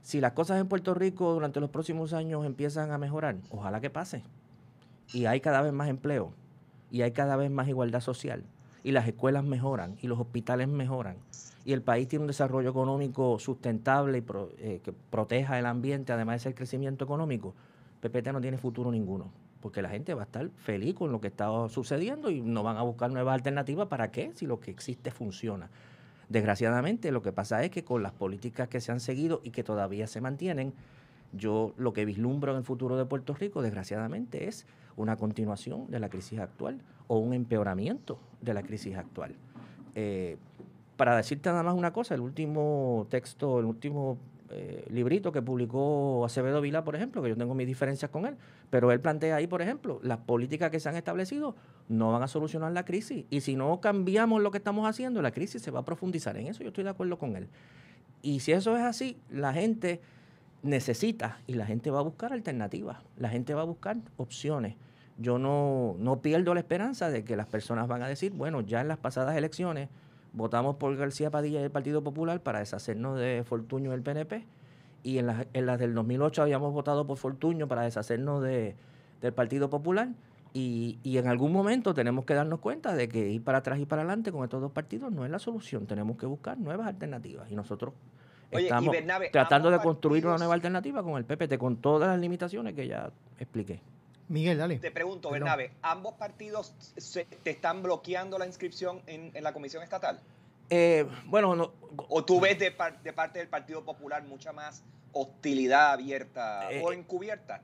si las cosas en Puerto Rico durante los próximos años empiezan a mejorar, ojalá que pase, y hay cada vez más empleo, y hay cada vez más igualdad social, y las escuelas mejoran, y los hospitales mejoran, y el país tiene un desarrollo económico sustentable y que proteja el ambiente, además de ser crecimiento económico, PPT no tiene futuro ninguno, porque la gente va a estar feliz con lo que está sucediendo y no van a buscar nuevas alternativas. ¿Para qué? Si lo que existe funciona. Desgraciadamente, lo que pasa es que con las políticas que se han seguido y que todavía se mantienen, yo lo que vislumbro en el futuro de Puerto Rico, desgraciadamente, es una continuación de la crisis actual o un empeoramiento de la crisis actual. Para decirte nada más una cosa, el último librito que publicó Acevedo Vilá, por ejemplo, que yo tengo mis diferencias con él, pero él plantea ahí, por ejemplo, las políticas que se han establecido no van a solucionar la crisis, y si no cambiamos lo que estamos haciendo, la crisis se va a profundizar. En eso yo estoy de acuerdo con él. Y si eso es así, la gente necesita y la gente va a buscar alternativas, la gente va a buscar opciones. Yo no pierdo la esperanza de que las personas van a decir, bueno, ya en las pasadas elecciones votamos por García Padilla y el Partido Popular para deshacernos de Fortuño y el PNP, y en las del 2008 habíamos votado por Fortuño para deshacernos del Partido Popular, y en algún momento tenemos que darnos cuenta de que ir para atrás y para adelante con estos dos partidos no es la solución. Tenemos que buscar nuevas alternativas, y nosotros estamos tratando de construir una nueva alternativa con el PPT, con todas las limitaciones que ya expliqué. Miguel, dale. Te pregunto, Bernabe, ¿ambos partidos te están bloqueando la inscripción en la Comisión Estatal? Bueno, no. ¿O tú ves de parte del Partido Popular mucha más hostilidad abierta o encubierta?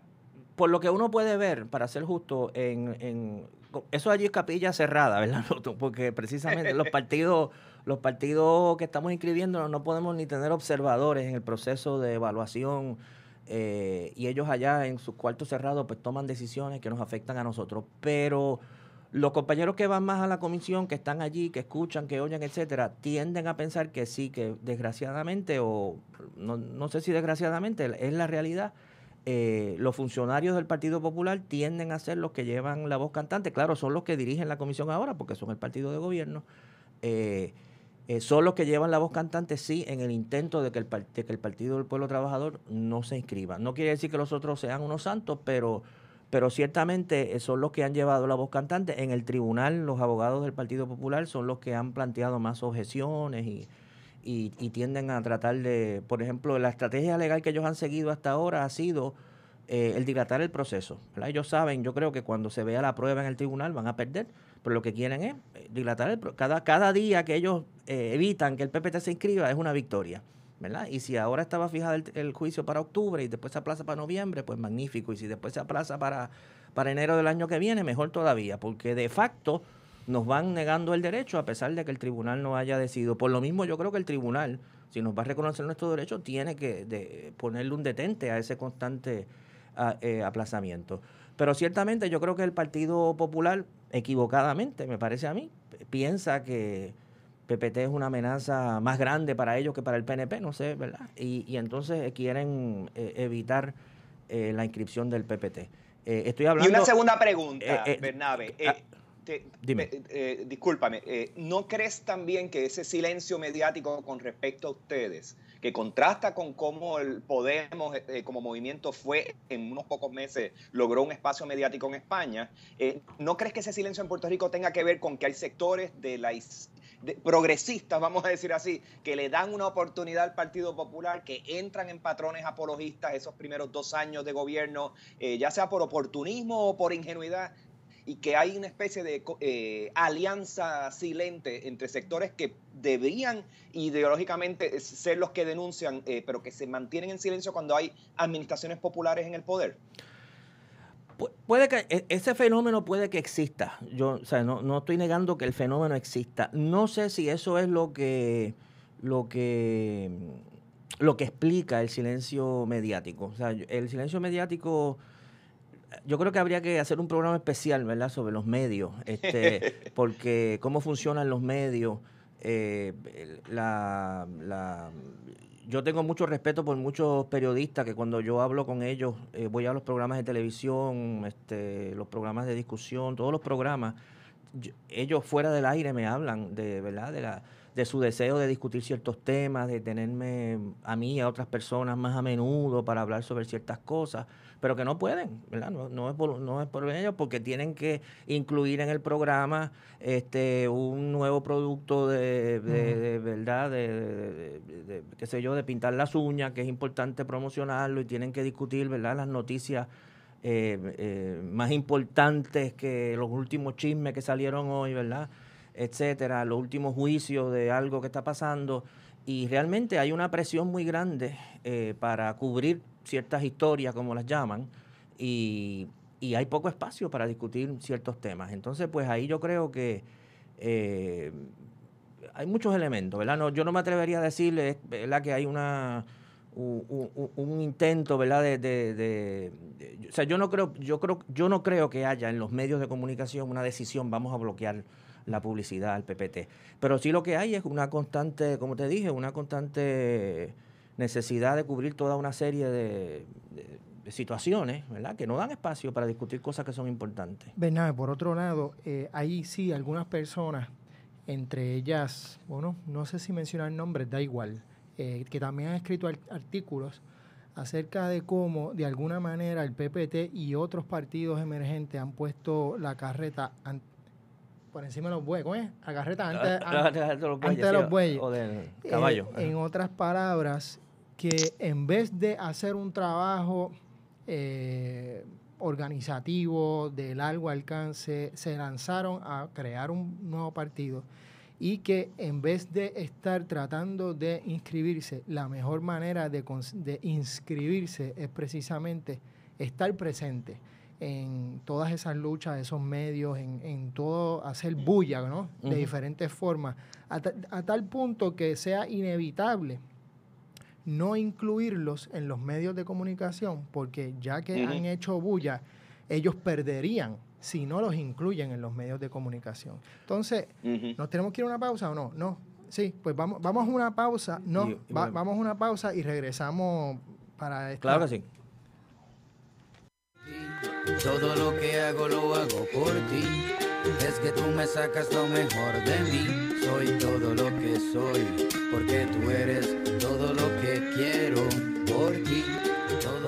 Por lo que uno puede ver, para ser justo, eso allí es capilla cerrada, ¿verdad? Porque precisamente los partidos que estamos inscribiendo no podemos ni tener observadores en el proceso de evaluación, y ellos allá en sus cuartos cerrados pues toman decisiones que nos afectan a nosotros. Pero los compañeros que van más a la comisión, que están allí, que escuchan, que oyen, etcétera, tienden a pensar que sí, que desgraciadamente, o no sé si desgraciadamente, es la realidad. Los funcionarios del Partido Popular tienden a ser los que llevan la voz cantante. Claro, son los que dirigen la comisión ahora, porque son el partido de gobierno. Son los que llevan la voz cantante, sí, en el intento de que el Partido del Pueblo Trabajador no se inscriba. No quiere decir que los otros sean unos santos, pero ciertamente son los que han llevado la voz cantante. En el tribunal, los abogados del Partido Popular son los que han planteado más objeciones y tienden a tratar de, por ejemplo, la estrategia legal que ellos han seguido hasta ahora ha sido el dilatar el proceso, ¿verdad? Ellos saben, yo creo que cuando se vea la prueba en el tribunal van a perder, pero lo que quieren es dilatar cada día que ellos evitan que el PPT se inscriba es una victoria. ¿verdad? Y si ahora estaba fijado el juicio para octubre y después se aplaza para noviembre, pues magnífico. Y si después se aplaza para enero del año que viene, mejor todavía, porque de facto nos van negando el derecho a pesar de que el tribunal no haya decidido. Por lo mismo, yo creo que el tribunal, si nos va a reconocer nuestro derecho, tiene que ponerle un detente a ese constante aplazamiento. Pero ciertamente yo creo que el Partido Popular, equivocadamente, me parece a mí, piensa que PPT es una amenaza más grande para ellos que para el PNP, no sé, ¿verdad? Y entonces quieren evitar la inscripción del PPT. Estoy hablando... Y una segunda pregunta, Bernabe. Dime. Discúlpame, ¿no crees también que ese silencio mediático con respecto a ustedes, que contrasta con cómo el Podemos como movimiento fue en unos pocos meses, logró un espacio mediático en España, ¿no crees que ese silencio en Puerto Rico tenga que ver con que hay sectores progresistas, vamos a decir así, que le dan una oportunidad al Partido Popular, que entran en patrones apologistas esos primeros 2 años de gobierno, ya sea por oportunismo o por ingenuidad, y que hay una especie de alianza silente entre sectores que deberían ideológicamente ser los que denuncian, pero que se mantienen en silencio cuando hay administraciones populares en el poder? Puede que ese fenómeno puede que exista. Yo, o sea, no estoy negando que el fenómeno exista. No sé si eso es lo que explica el silencio mediático. O sea, el silencio mediático, yo creo que habría que hacer un programa especial, ¿verdad?, sobre los medios, porque cómo funcionan los medios. Yo tengo mucho respeto por muchos periodistas que cuando yo hablo con ellos, voy a los programas de televisión, los programas de discusión, todos los programas, ellos fuera del aire me hablan de su deseo de discutir ciertos temas, de tenerme a mí y a otras personas más a menudo para hablar sobre ciertas cosas, pero que no pueden, ¿verdad? No es por ellos, porque tienen que incluir en el programa un nuevo producto ¿verdad? Qué sé yo, de pintar las uñas, que es importante promocionarlo, y tienen que discutir, ¿verdad?, las noticias más importantes, que los últimos chismes que salieron hoy, ¿verdad?, etcétera, los últimos juicios de algo que está pasando, y realmente hay una presión muy grande para cubrir ciertas historias, como las llaman, y hay poco espacio para discutir ciertos temas. Entonces, pues ahí yo creo que hay muchos elementos, ¿verdad? Yo no me atrevería a decirle, ¿verdad?, que hay un intento, ¿verdad?, o sea, yo no creo que haya en los medios de comunicación una decisión, vamos a bloquear la publicidad al PPT. Pero sí lo que hay es una constante, como te dije, una constante necesidad de cubrir toda una serie de situaciones, ¿verdad?, que no dan espacio para discutir cosas que son importantes. Bernabe, por otro lado, hay sí algunas personas, entre ellas, bueno, no sé si mencionar nombres, da igual, que también han escrito artículos acerca de cómo, de alguna manera, el PPT y otros partidos emergentes han puesto la carreta por encima de los bueyes. ¿Cómo es? La carreta antes de los bueyes. O del caballo. En otras palabras, que en vez de hacer un trabajo organizativo de largo alcance, se lanzaron a crear un nuevo partido, y que en vez de estar tratando de inscribirse, la mejor manera de inscribirse es precisamente estar presente en todas esas luchas, esos medios, en todo, hacer bulla, ¿no?, de diferentes formas, a tal punto que sea inevitable no incluirlos en los medios de comunicación, porque ya que han hecho bulla, ellos perderían si no los incluyen en los medios de comunicación. Entonces, ¿nos tenemos que ir a una pausa o no? No. Sí, pues vamos a una pausa. No, vamos a una pausa y regresamos para esto. Claro que sí. Todo lo que hago lo hago por ti. Es que tú me sacas lo mejor de mí. Soy todo lo que soy, porque tú eres todo lo que quiero por ti.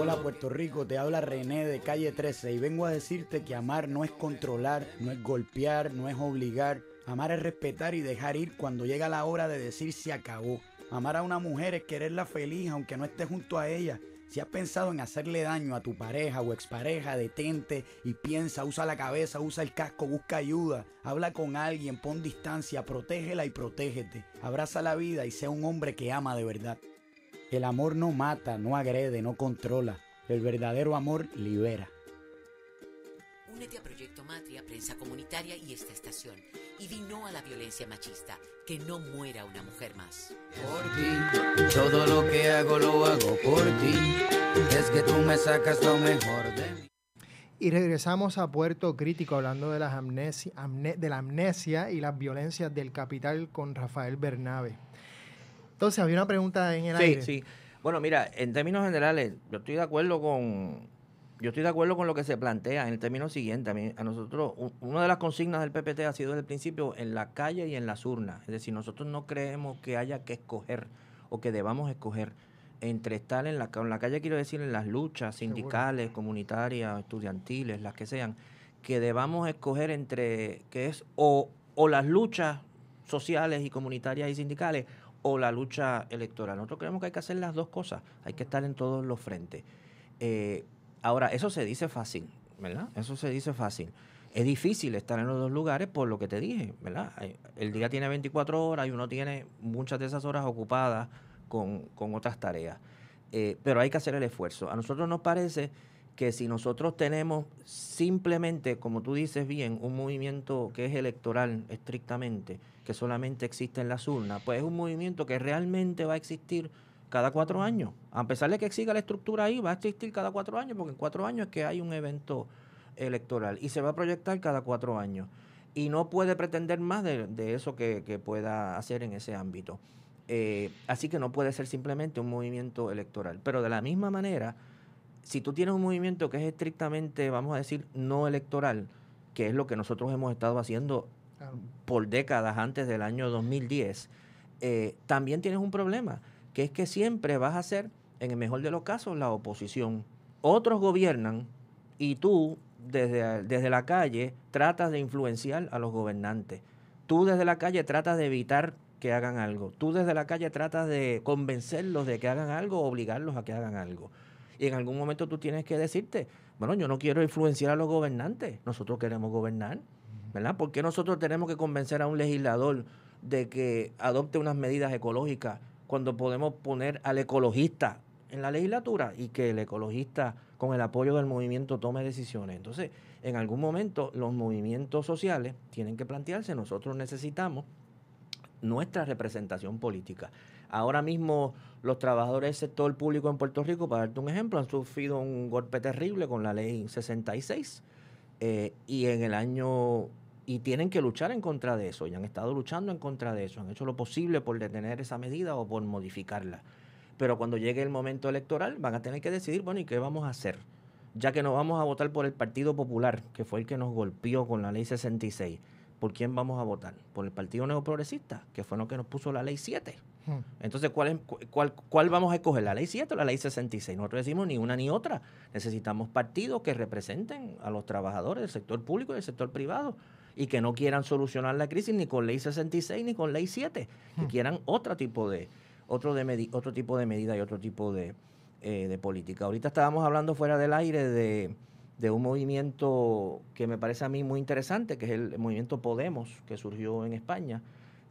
Hola Puerto Rico, te habla René de Calle 13 y vengo a decirte que amar no es controlar, no es golpear, no es obligar. Amar es respetar y dejar ir cuando llega la hora de decir se acabó. Amar a una mujer es quererla feliz aunque no estés junto a ella. Si has pensado en hacerle daño a tu pareja o expareja, detente y piensa, usa la cabeza, usa el casco, busca ayuda, habla con alguien, pon distancia, protégela y protégete. Abraza la vida y sea un hombre que ama de verdad. El amor no mata, no agrede, no controla. El verdadero amor libera. Únete a Proyecto Matria, Prensa Comunitaria y esta estación. Y di no a la violencia machista. Que no muera una mujer más. Por ti, todo lo que hago lo hago por ti. Es que tú me sacas lo mejor de mí. Y regresamos a Puerto Crítico hablando de, de la amnesia y las violencias del capital con Rafael Bernabe. Entonces, había una pregunta en el aire. Sí. Bueno, mira, en términos generales, yo estoy de acuerdo con lo que se plantea en el término siguiente. A nosotros, una de las consignas del PPT ha sido desde el principio en la calle y en las urnas. Es decir, nosotros no creemos que haya que escoger o que debamos escoger entre estar en la calle, quiero decir, en las luchas sindicales, comunitarias, estudiantiles, las que sean, que debamos escoger entre, que es o las luchas sociales y comunitarias y sindicales o la lucha electoral. Nosotros creemos que hay que hacer las dos cosas, hay que estar en todos los frentes. Ahora, eso se dice fácil, ¿verdad? Eso se dice fácil. Es difícil estar en los dos lugares por lo que te dije, ¿verdad? El día tiene 24 horas y uno tiene muchas de esas horas ocupadas con otras tareas. Pero hay que hacer el esfuerzo. A nosotros nos parece que si nosotros tenemos simplemente, como tú dices bien, un movimiento que es electoral estrictamente, que solamente existe en las urnas, pues es un movimiento que realmente va a existir cada 4 años. A pesar de que siga la estructura ahí, va a existir cada 4 años, porque en 4 años es que hay un evento electoral y se va a proyectar cada 4 años. Y no puede pretender más de eso que pueda hacer en ese ámbito. Así que no puede ser simplemente un movimiento electoral. Pero de la misma manera, si tú tienes un movimiento que es estrictamente, vamos a decir, no electoral, que es lo que nosotros hemos estado haciendo por décadas antes del año 2010, también tienes un problema, que es que siempre vas a ser, en el mejor de los casos, la oposición. Otros gobiernan y tú, desde la calle, tratas de influenciar a los gobernantes. Tú desde la calle tratas de evitar que hagan algo. Tú desde la calle tratas de convencerlos de que hagan algo o obligarlos a que hagan algo. Y en algún momento tú tienes que decirte, bueno, yo no quiero influenciar a los gobernantes, nosotros queremos gobernar, ¿verdad? ¿Por qué nosotros tenemos que convencer a un legislador de que adopte unas medidas ecológicas cuando podemos poner al ecologista en la legislatura y que el ecologista, con el apoyo del movimiento, tome decisiones? Entonces, en algún momento los movimientos sociales tienen que plantearse, nosotros necesitamos nuestra representación política. Ahora mismo los trabajadores del sector público en Puerto Rico, para darte un ejemplo, han sufrido un golpe terrible con la ley 66 y tienen que luchar en contra de eso, y han estado luchando en contra de eso, han hecho lo posible por detener esa medida o por modificarla. Pero cuando llegue el momento electoral van a tener que decidir, bueno, ¿y qué vamos a hacer? Ya que no vamos a votar por el Partido Popular, que fue el que nos golpeó con la ley 66, ¿por quién vamos a votar? ¿Por el Partido Neoprogresista, que fue lo que nos puso la ley 7? Entonces, ¿cuál vamos a escoger? ¿La ley 7 o la ley 66? Nosotros decimos ni una ni otra. Necesitamos partidos que representen a los trabajadores del sector público y del sector privado y que no quieran solucionar la crisis ni con ley 66 ni con ley 7, que quieran otro tipo de medida y otro tipo de política. Ahorita estábamos hablando fuera del aire de un movimiento que me parece a mí muy interesante, que es el movimiento Podemos, que surgió en España,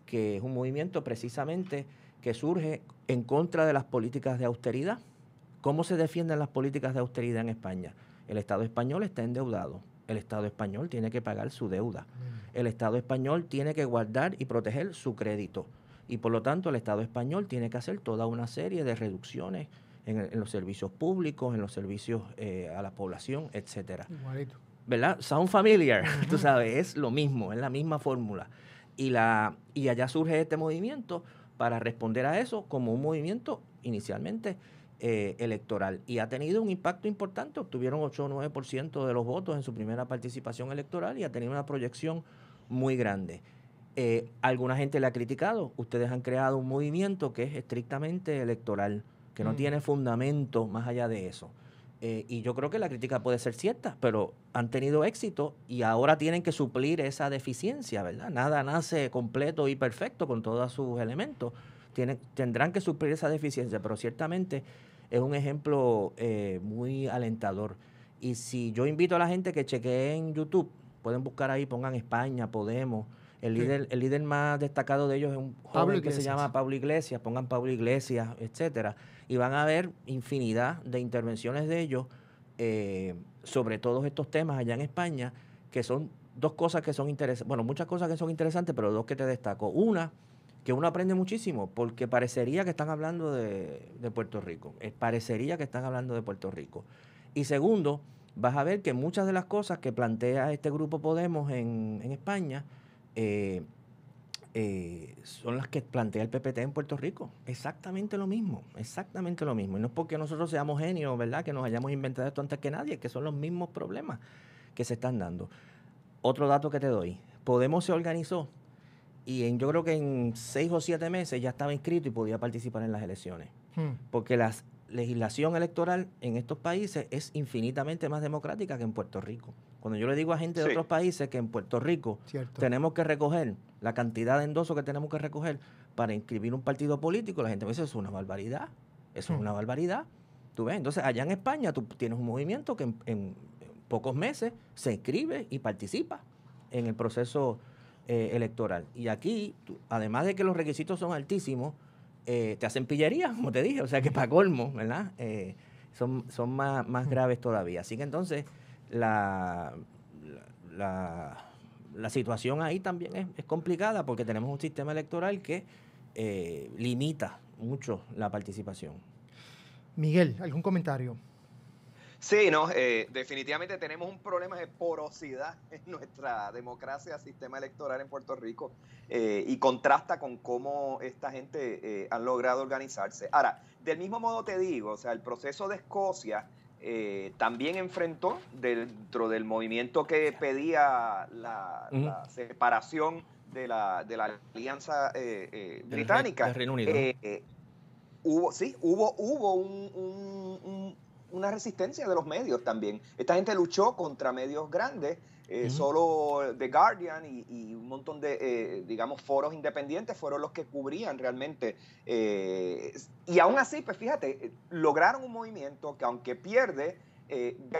que es un movimiento precisamente que surge en contra de las políticas de austeridad. ¿Cómo se defienden las políticas de austeridad en España? El Estado español está endeudado. El Estado español tiene que pagar su deuda. El Estado español tiene que guardar y proteger su crédito. Y por lo tanto, el Estado español tiene que hacer toda una serie de reducciones en los servicios públicos, en los servicios a la población, etcétera. Igualito. ¿Verdad? Sound familiar, tú sabes, es lo mismo, es la misma fórmula. Y allá surge este movimiento para responder a eso como un movimiento inicialmente electoral. Y ha tenido un impacto importante, obtuvieron 8 o 9% de los votos en su primera participación electoral y ha tenido una proyección muy grande. Alguna gente le ha criticado, ustedes han creado un movimiento que es estrictamente electoral, que no tiene fundamento más allá de eso. Y yo creo que la crítica puede ser cierta, pero han tenido éxito y ahora tienen que suplir esa deficiencia, ¿verdad? Nada nace completo y perfecto con todos sus elementos. Tendrán que suplir esa deficiencia, pero ciertamente es un ejemplo muy alentador. Y si yo invito a la gente que chequee en YouTube, pueden buscar ahí, pongan España, Podemos, El líder más destacado de ellos es un joven que se llama Pablo Iglesias, pongan Pablo Iglesias, etcétera, y van a ver infinidad de intervenciones de ellos sobre todos estos temas allá en España, que son dos cosas que son interesantes, bueno, muchas cosas que son interesantes, pero dos que te destaco. Una, que uno aprende muchísimo, porque parecería que están hablando de Puerto Rico, parecería que están hablando de Puerto Rico. Y segundo, vas a ver que muchas de las cosas que plantea este grupo Podemos en España, son las que plantea el PPT en Puerto Rico. Exactamente lo mismo. Y no es porque nosotros seamos genios, ¿verdad?, que nos hayamos inventado esto antes que nadie, que son los mismos problemas que se están dando. Otro dato que te doy. Podemos se organizó y yo creo que en 6 o 7 meses ya estaba inscrito y podía participar en las elecciones. Porque la legislación electoral en estos países es infinitamente más democrática que en Puerto Rico. Cuando yo le digo a gente de otros países que en Puerto Rico tenemos que recoger la cantidad de endosos que tenemos que recoger para inscribir un partido político, la gente me dice, eso es una barbaridad. Eso es una barbaridad. ¿Tú ves? Entonces, allá en España tú tienes un movimiento que en pocos meses se inscribe y participa en el proceso electoral. Y aquí, además de que los requisitos son altísimos, te hacen pillería, como te dije, o sea que para colmo, ¿verdad? Son más graves todavía. Así que entonces la situación ahí también es complicada porque tenemos un sistema electoral que limita mucho la participación. Miguel, ¿algún comentario? Sí, no, definitivamente tenemos un problema de porosidad en nuestra democracia, sistema electoral en Puerto Rico, y contrasta con cómo esta gente han logrado organizarse. Ahora, del mismo modo te digo, o sea, el proceso de Escocia también enfrentó dentro del movimiento que pedía la separación de la alianza británica. Del Reino Unido. Hubo una resistencia de los medios también. Esta gente luchó contra medios grandes, solo The Guardian y un montón de, digamos, foros independientes fueron los que cubrían realmente. Y aún así, pues fíjate, lograron un movimiento que aunque pierde,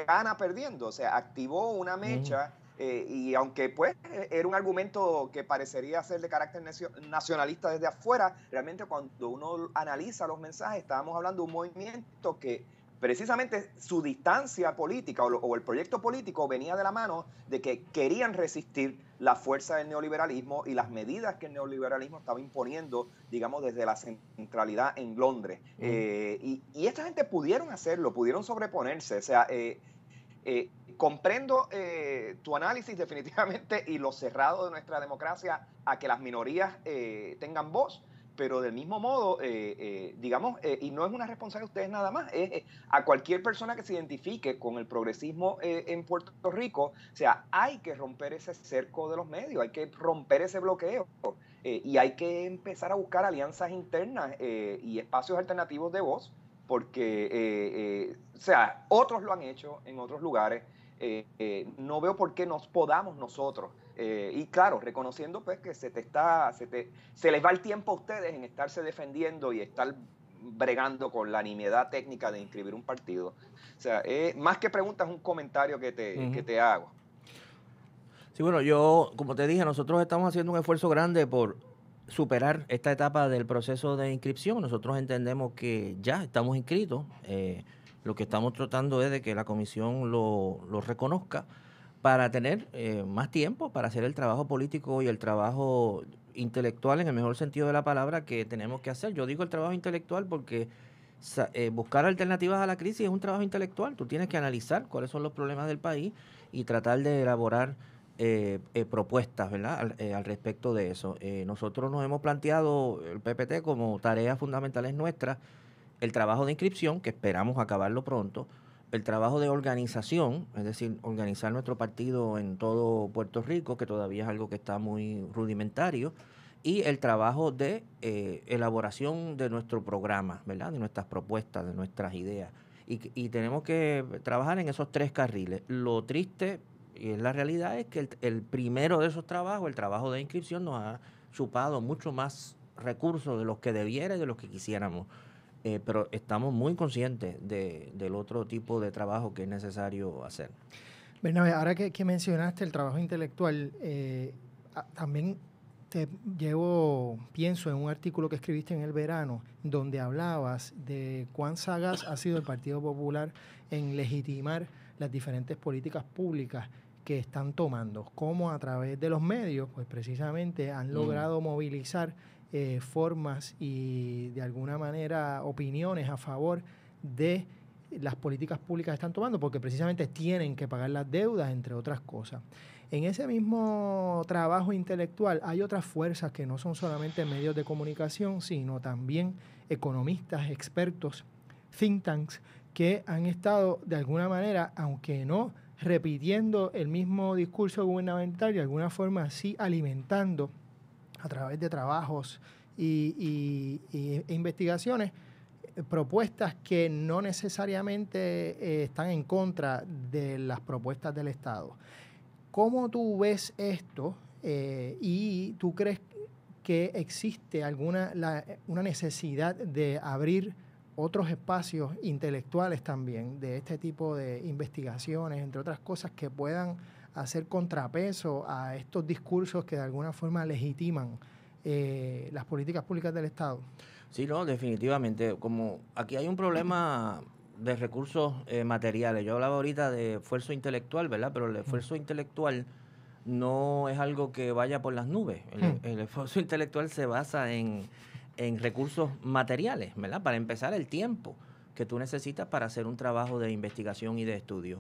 gana perdiendo. O sea, activó una mecha y aunque pues era un argumento que parecería ser de carácter nacionalista desde afuera, realmente cuando uno analiza los mensajes, estábamos hablando de un movimiento que precisamente su distancia política o el proyecto político venía de la mano de que querían resistir la fuerza del neoliberalismo y las medidas que el neoliberalismo estaba imponiendo, digamos, desde la centralidad en Londres. Y esta gente pudieron hacerlo, pudieron sobreponerse. O sea, comprendo tu análisis definitivamente y lo cerrado de nuestra democracia a que las minorías tengan voz. Pero del mismo modo, digamos, y no es una responsabilidad de ustedes nada más, a cualquier persona que se identifique con el progresismo en Puerto Rico, o sea, hay que romper ese cerco de los medios, hay que romper ese bloqueo y hay que empezar a buscar alianzas internas y espacios alternativos de voz, porque, o sea, otros lo han hecho en otros lugares, no veo por qué nos podamos nosotros. Y claro, reconociendo pues que se les va el tiempo a ustedes en estarse defendiendo y estar bregando con la nimiedad técnica de inscribir un partido. O sea, más que preguntas, un comentario que te hago. Sí, bueno, yo, como te dije, nosotros estamos haciendo un esfuerzo grande por superar esta etapa del proceso de inscripción. Nosotros entendemos que ya estamos inscritos. Lo que estamos tratando es de que la comisión lo reconozca, para tener más tiempo para hacer el trabajo político y el trabajo intelectual en el mejor sentido de la palabra que tenemos que hacer. Yo digo el trabajo intelectual porque buscar alternativas a la crisis es un trabajo intelectual. Tú tienes que analizar cuáles son los problemas del país y tratar de elaborar propuestas, ¿verdad?, al respecto de eso. Nosotros nos hemos planteado, el PPT, como tareas fundamentales nuestras, el trabajo de inscripción, que esperamos acabarlo pronto, el trabajo de organización, es decir, organizar nuestro partido en todo Puerto Rico, que todavía es algo que está muy rudimentario, y el trabajo de elaboración de nuestro programa, ¿verdad?, de nuestras propuestas, de nuestras ideas. Y tenemos que trabajar en esos 3 carriles. Lo triste, y es la realidad, es que el primero de esos trabajos, el trabajo de inscripción, nos ha chupado mucho más recursos de los que debiera y de los que quisiéramos. Pero estamos muy conscientes del otro tipo de trabajo que es necesario hacer. Bernabé, ahora que mencionaste el trabajo intelectual, también pienso en un artículo que escribiste en el verano, donde hablabas de cuán sagaz ha sido el Partido Popular en legitimar las diferentes políticas públicas que están tomando, cómo a través de los medios, pues precisamente han logrado movilizar formas y de alguna manera opiniones a favor de las políticas públicas que están tomando, porque precisamente tienen que pagar las deudas, entre otras cosas. En ese mismo trabajo intelectual hay otras fuerzas que no son solamente medios de comunicación, sino también economistas, expertos, think tanks, que han estado de alguna manera, aunque no repitiendo el mismo discurso gubernamental, de alguna forma sí alimentando a través de trabajos e investigaciones, propuestas que no necesariamente están en contra de las propuestas del Estado. ¿Cómo tú ves esto y tú crees que existe una necesidad de abrir otros espacios intelectuales también de este tipo de investigaciones, entre otras cosas, que puedan hacer contrapeso a estos discursos que de alguna forma legitiman las políticas públicas del Estado? Sí, no, definitivamente. Como aquí hay un problema de recursos materiales. Yo hablaba ahorita de esfuerzo intelectual, ¿verdad? Pero el esfuerzo intelectual no es algo que vaya por las nubes. El esfuerzo intelectual se basa en recursos materiales, ¿verdad? Para empezar, el tiempo que tú necesitas para hacer un trabajo de investigación y de estudio.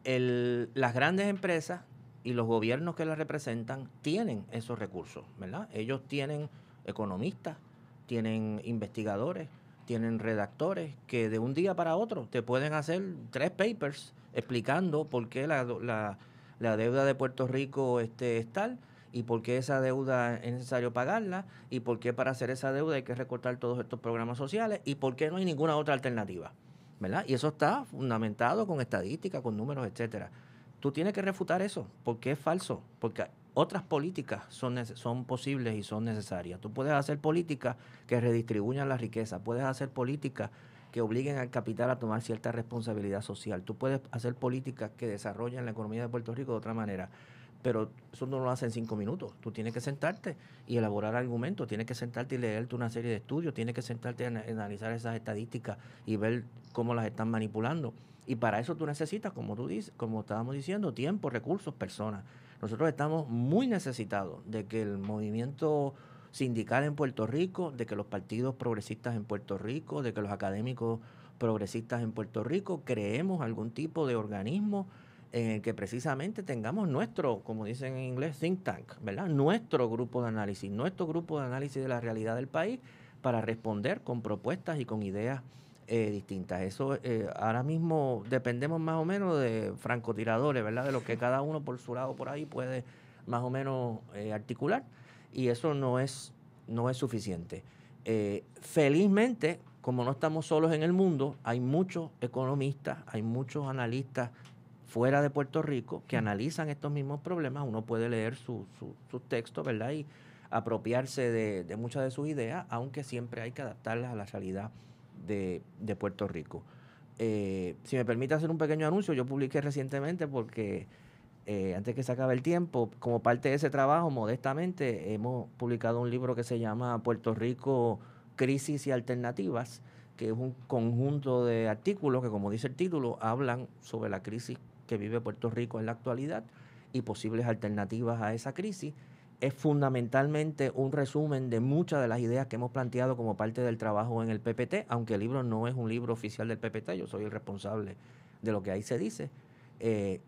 Las grandes empresas y los gobiernos que las representan tienen esos recursos, ¿verdad? Ellos tienen economistas, tienen investigadores, tienen redactores que de un día para otro te pueden hacer 3 papers explicando por qué la deuda de Puerto Rico es tal, y por qué esa deuda es necesario pagarla, y por qué para hacer esa deuda hay que recortar todos estos programas sociales, y por qué no hay ninguna otra alternativa, ¿verdad? Y eso está fundamentado con estadística, con números, etcétera. Tú tienes que refutar eso, porque es falso, porque otras políticas son posibles y son necesarias. Tú puedes hacer políticas que redistribuyan la riqueza, puedes hacer políticas que obliguen al capital a tomar cierta responsabilidad social, tú puedes hacer políticas que desarrollen la economía de Puerto Rico de otra manera, pero eso no lo hace en 5 minutos. Tú tienes que sentarte y elaborar argumentos, tienes que sentarte y leerte una serie de estudios, tienes que sentarte y analizar esas estadísticas y ver cómo las están manipulando. Y para eso tú necesitas, como tú dices, como estábamos diciendo, tiempo, recursos, personas. Nosotros estamos muy necesitados de que el movimiento sindical en Puerto Rico, de que los partidos progresistas en Puerto Rico, de que los académicos progresistas en Puerto Rico creemos algún tipo de organismo en el que precisamente tengamos nuestro, como dicen en inglés, think tank, ¿verdad? Nuestro grupo de análisis de la realidad del país para responder con propuestas y con ideas distintas. Eso ahora mismo dependemos más o menos de francotiradores, ¿verdad? De lo que cada uno por su lado por ahí puede más o menos articular, y eso no es suficiente. Felizmente, como no estamos solos en el mundo, hay muchos economistas, hay muchos analistas fuera de Puerto Rico que analizan estos mismos problemas. Uno puede leer sus textos, ¿verdad? Y apropiarse de muchas de sus ideas, aunque siempre hay que adaptarlas a la realidad de Puerto Rico. Si me permite hacer un pequeño anuncio, yo publiqué recientemente porque antes que se acabe el tiempo, como parte de ese trabajo, modestamente, hemos publicado un libro que se llama Puerto Rico, Crisis y Alternativas, que es un conjunto de artículos que, como dice el título, hablan sobre la crisis que vive Puerto Rico en la actualidad y posibles alternativas a esa crisis. Es fundamentalmente un resumen de muchas de las ideas que hemos planteado como parte del trabajo en el PPT, aunque el libro no es un libro oficial del PPT, yo soy el responsable de lo que ahí se dice,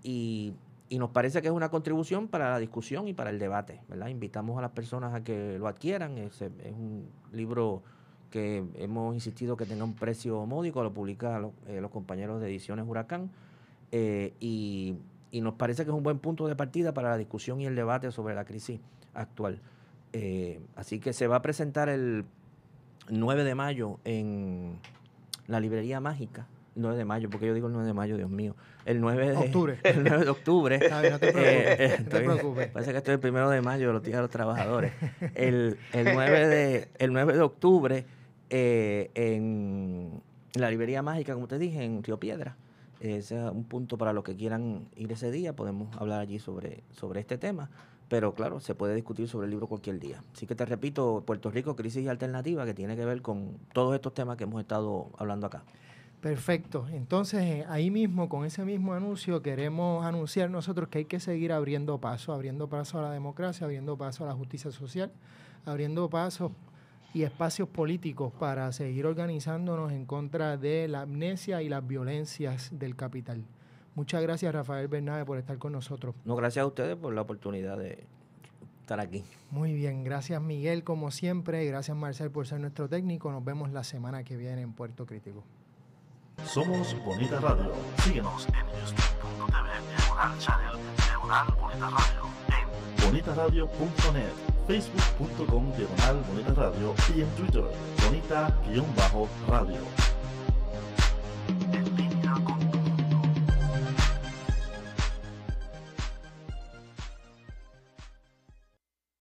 y nos parece que es una contribución para la discusión y para el debate, ¿verdad? Invitamos a las personas a que lo adquieran. Es un libro que hemos insistido que tenga un precio módico, lo publican los compañeros de Ediciones Huracán, y nos parece que es un buen punto de partida para la discusión y el debate sobre la crisis actual. Así que se va a presentar el 9 de mayo en la Librería Mágica. 9 de mayo, porque yo digo el 9 de mayo, Dios mío. El 9 de octubre. El 9 de octubre. Está bien, no te preocupes. No te preocupes. Parece que estoy el 1 de mayo, los días de los trabajadores. El 9 de octubre en la Librería Mágica, como te dije, en Río Piedra. Ese es un punto para los que quieran ir ese día. Podemos hablar allí sobre este tema. Pero claro, se puede discutir sobre el libro cualquier día. Así que te repito, Puerto Rico, crisis y alternativa, que tiene que ver con todos estos temas que hemos estado hablando acá. Perfecto. Entonces, ahí mismo, con ese mismo anuncio, queremos anunciar nosotros que hay que seguir abriendo paso a la democracia, abriendo paso a la justicia social, abriendo pasos y espacios políticos para seguir organizándonos en contra de la amnesia y las violencias del capital. Muchas gracias, Rafael Bernabe, por estar con nosotros. No, gracias a ustedes por la oportunidad de estar aquí. Muy bien, gracias Miguel, como siempre, y gracias Marcel por ser nuestro técnico. Nos vemos la semana que viene en Puerto Crítico. Somos Bonita Radio. Síguenos en youtube.tv/channel Bonita Radio, en bonitaradio.net, facebook.com/Bonita Radio y en Twitter, Bonita-Radio.